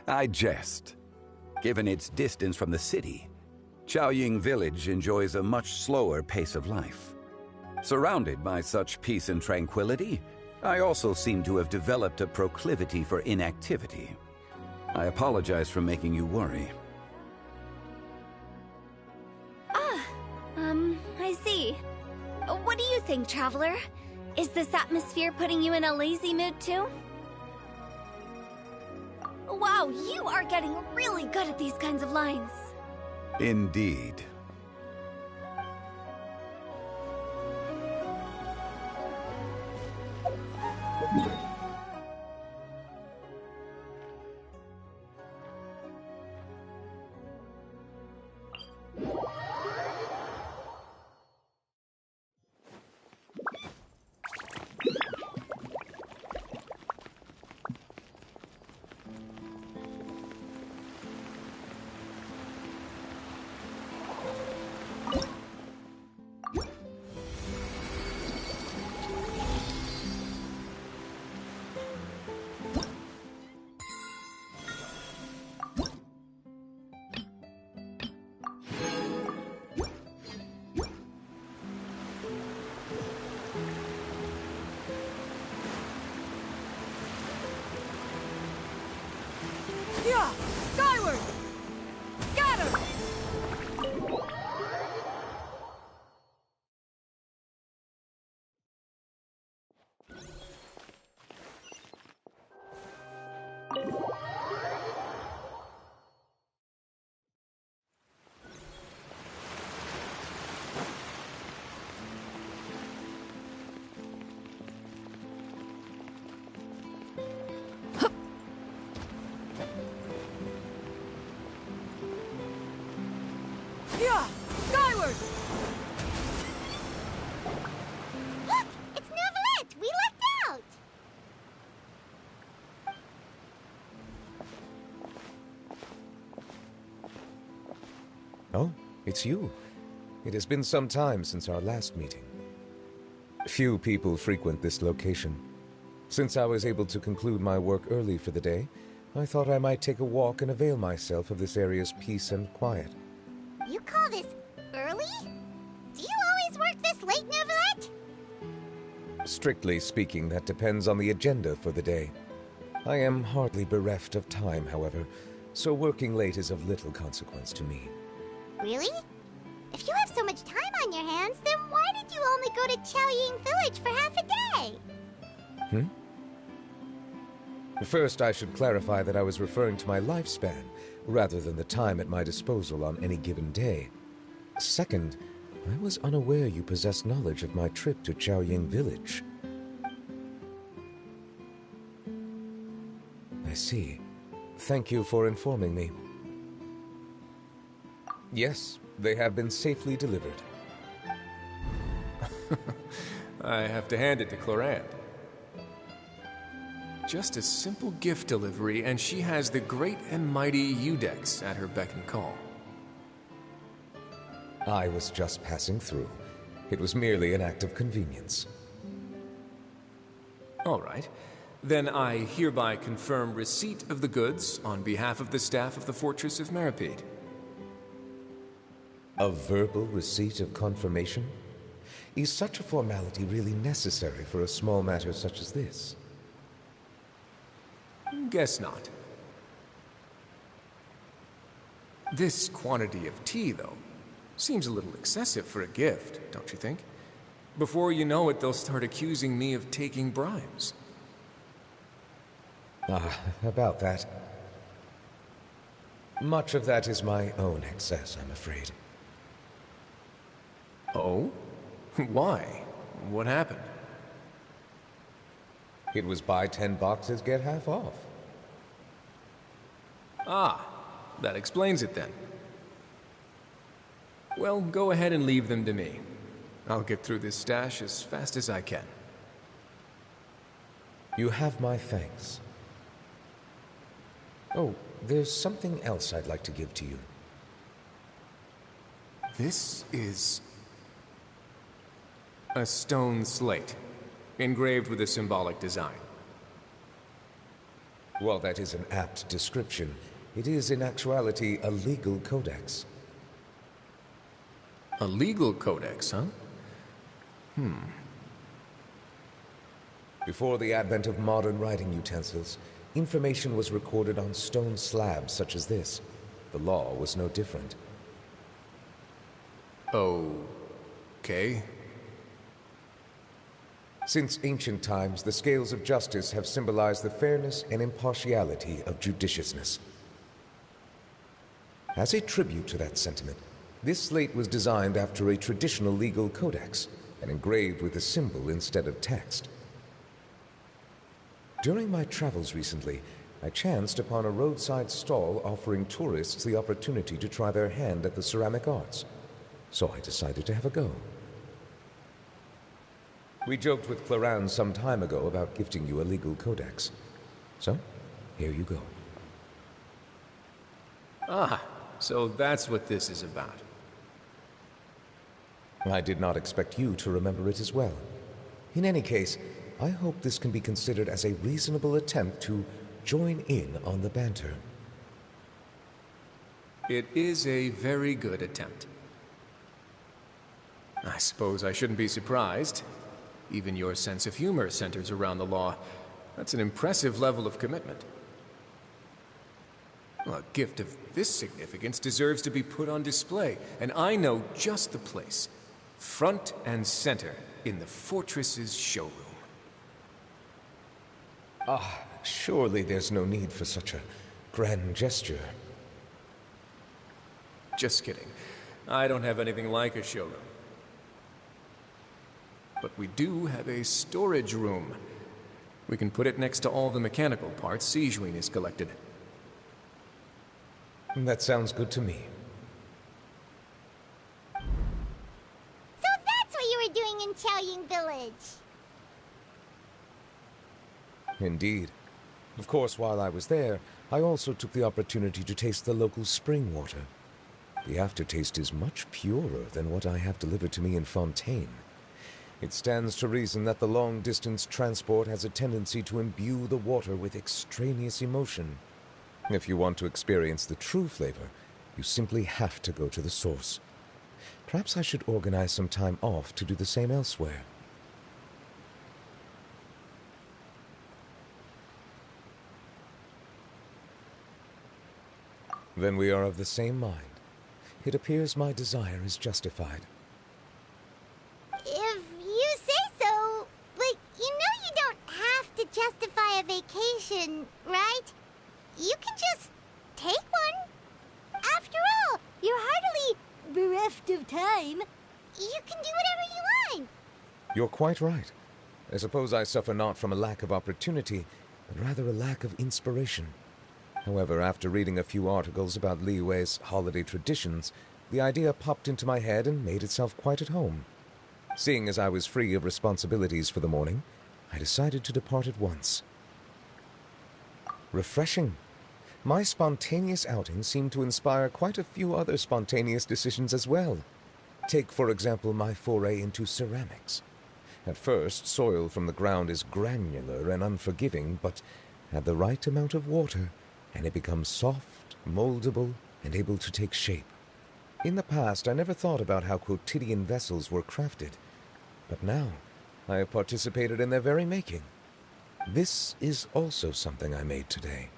[SPEAKER 2] I jest. Given its distance from the city, Chaoying Village enjoys a much slower pace of life. Surrounded by such peace and tranquility, I also seem to have developed a proclivity for inactivity. I apologize for making you worry.
[SPEAKER 14] I see. What do you think, Traveler? Is this atmosphere putting you in a lazy mood too? Wow, you are getting really good at these kinds of lines.
[SPEAKER 2] Indeed.
[SPEAKER 6] Yeah! Skyward! Scatter! Yeah! Skyward!
[SPEAKER 1] Look! It's Neuvillette! We lucked out!
[SPEAKER 15] Oh, it's you. It has been some time since our last meeting. Few people frequent this location. Since I was able to conclude my work early for the day, I thought I might take a walk and avail myself of this area's peace and quiet.
[SPEAKER 1] You call this early? Do you always work this late, Neuvillette?
[SPEAKER 15] Strictly speaking, that depends on the agenda for the day. I am hardly bereft of time, however, so working late is of little consequence to me.
[SPEAKER 1] Really? If you have so much time on your hands, then why did you only go to Chaoying Village for half a day?
[SPEAKER 15] First, I should clarify that I was referring to my lifespan, rather than the time at my disposal on any given day. Second, I was unaware you possessed knowledge of my trip to Chaoying Village. I see. Thank you for informing me. Yes, they have been safely delivered.
[SPEAKER 16] I have to hand it to Clorant. Just a simple gift delivery, and she has the great and mighty Udex at her beck and call.
[SPEAKER 15] I was just passing through. It was merely an act of convenience.
[SPEAKER 16] All right. Then I hereby confirm receipt of the goods on behalf of the staff of the Fortress of Meripede.
[SPEAKER 15] A verbal receipt of confirmation? Is such a formality really necessary for a small matter such as this?
[SPEAKER 16] Guess not. This quantity of tea, though, seems a little excessive for a gift, don't you think? Before you know it, they'll start accusing me of taking bribes.
[SPEAKER 15] About that. Much of that is my own excess, I'm afraid.
[SPEAKER 16] Oh? Why? What happened?
[SPEAKER 15] It was buy 10 boxes, get half off.
[SPEAKER 16] Ah, that explains it then. Well, go ahead and leave them to me. I'll get through this stash as fast as I can.
[SPEAKER 15] You have my thanks. Oh, there's something else I'd like to give to you.
[SPEAKER 16] This is a stone slate, engraved with a symbolic design.
[SPEAKER 15] While that is an apt description, it is in actuality a legal codex.
[SPEAKER 16] A legal codex, huh?
[SPEAKER 15] Before the advent of modern writing utensils, information was recorded on stone slabs such as this. The law was no different.
[SPEAKER 16] Okay.
[SPEAKER 15] Since ancient times, the scales of justice have symbolized the fairness and impartiality of judiciousness. As a tribute to that sentiment, this slate was designed after a traditional legal codex and engraved with a symbol instead of text. During my travels recently, I chanced upon a roadside stall offering tourists the opportunity to try their hand at the ceramic arts, so I decided to have a go. We joked with Clorant some time ago about gifting you a legal codex. So, here you go.
[SPEAKER 16] Ah, so that's what this is about.
[SPEAKER 15] I did not expect you to remember it as well. In any case, I hope this can be considered as a reasonable attempt to join in on the banter.
[SPEAKER 16] It is a very good attempt. I suppose I shouldn't be surprised. Even your sense of humor centers around the law. That's an impressive level of commitment. Well, a gift of this significance deserves to be put on display, and I know just the place. Front and center in the Fortress's showroom.
[SPEAKER 15] Surely there's no need for such a grand gesture.
[SPEAKER 16] Just kidding. I don't have anything like a showroom. But we do have a storage room. We can put it next to all the mechanical parts Sijuin has collected.
[SPEAKER 15] That sounds good to me.
[SPEAKER 1] So that's what you were doing in Chaoying Village.
[SPEAKER 15] Indeed. Of course, while I was there, I also took the opportunity to taste the local spring water. The aftertaste is much purer than what I have delivered to me in Fontaine. It stands to reason that the long-distance transport has a tendency to imbue the water with extraneous emotion. If you want to experience the true flavor, you simply have to go to the source. Perhaps I should organize some time off to do the same elsewhere. Then we are of the same mind. it appears my desire is justified.
[SPEAKER 1] If you say so, but you know you don't have to justify a vacation, right? You can just take one. After all, you're hardly bereft of time. You can do whatever you want.
[SPEAKER 15] You're quite right. I suppose I suffer not from a lack of opportunity, but rather a lack of inspiration. However, after reading a few articles about Liyue's holiday traditions, the idea popped into my head and made itself quite at home. Seeing as I was free of responsibilities for the morning, I decided to depart at once. Refreshing. My spontaneous outing seemed to inspire quite a few other spontaneous decisions as well. Take, for example, my foray into ceramics. At first, soil from the ground is granular and unforgiving, but add the right amount of water, and it becomes soft, moldable, and able to take shape. In the past, I never thought about how quotidian vessels were crafted, but now I have participated in their very making. This is also something I made today.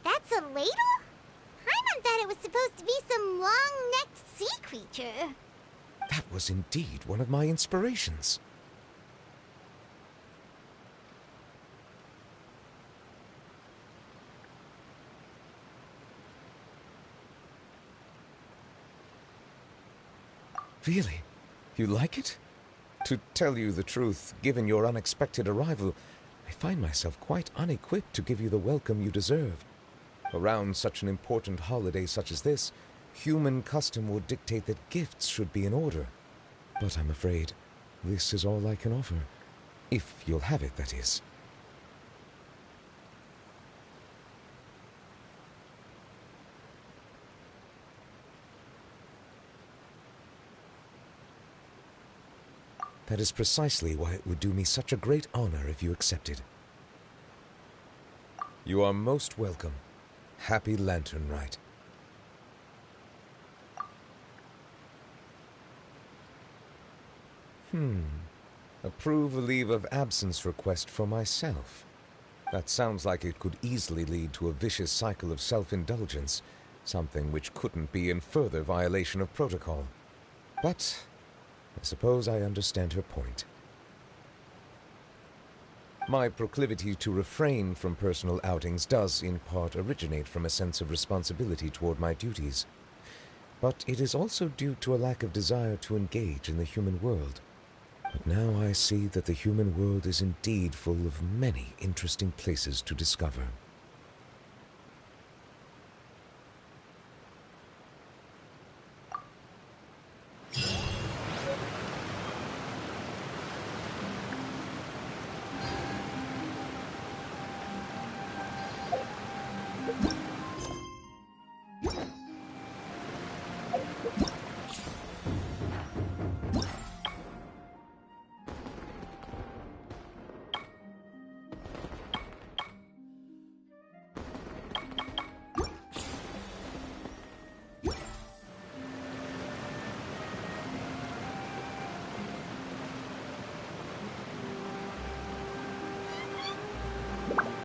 [SPEAKER 1] That's a ladle? Paimon thought it was supposed to be some long-necked sea creature.
[SPEAKER 15] That was indeed one of my inspirations. Really? You like it? To tell you the truth, given your unexpected arrival, I find myself quite unequipped to give you the welcome you deserve. Around such an important holiday such as this, human custom would dictate that gifts should be in order. But I'm afraid this is all I can offer. If you'll have it, that is. That is precisely why it would do me such a great honor if you accepted. You are most welcome. Happy Lantern Rite. Approve a leave of absence request for myself. That sounds like it could easily lead to a vicious cycle of self-indulgence, something which couldn't be in further violation of protocol. But I suppose I understand her point. My proclivity to refrain from personal outings does, in part, originate from a sense of responsibility toward my duties. But it is also due to a lack of desire to engage in the human world. But now I see that the human world is indeed full of many interesting places to discover.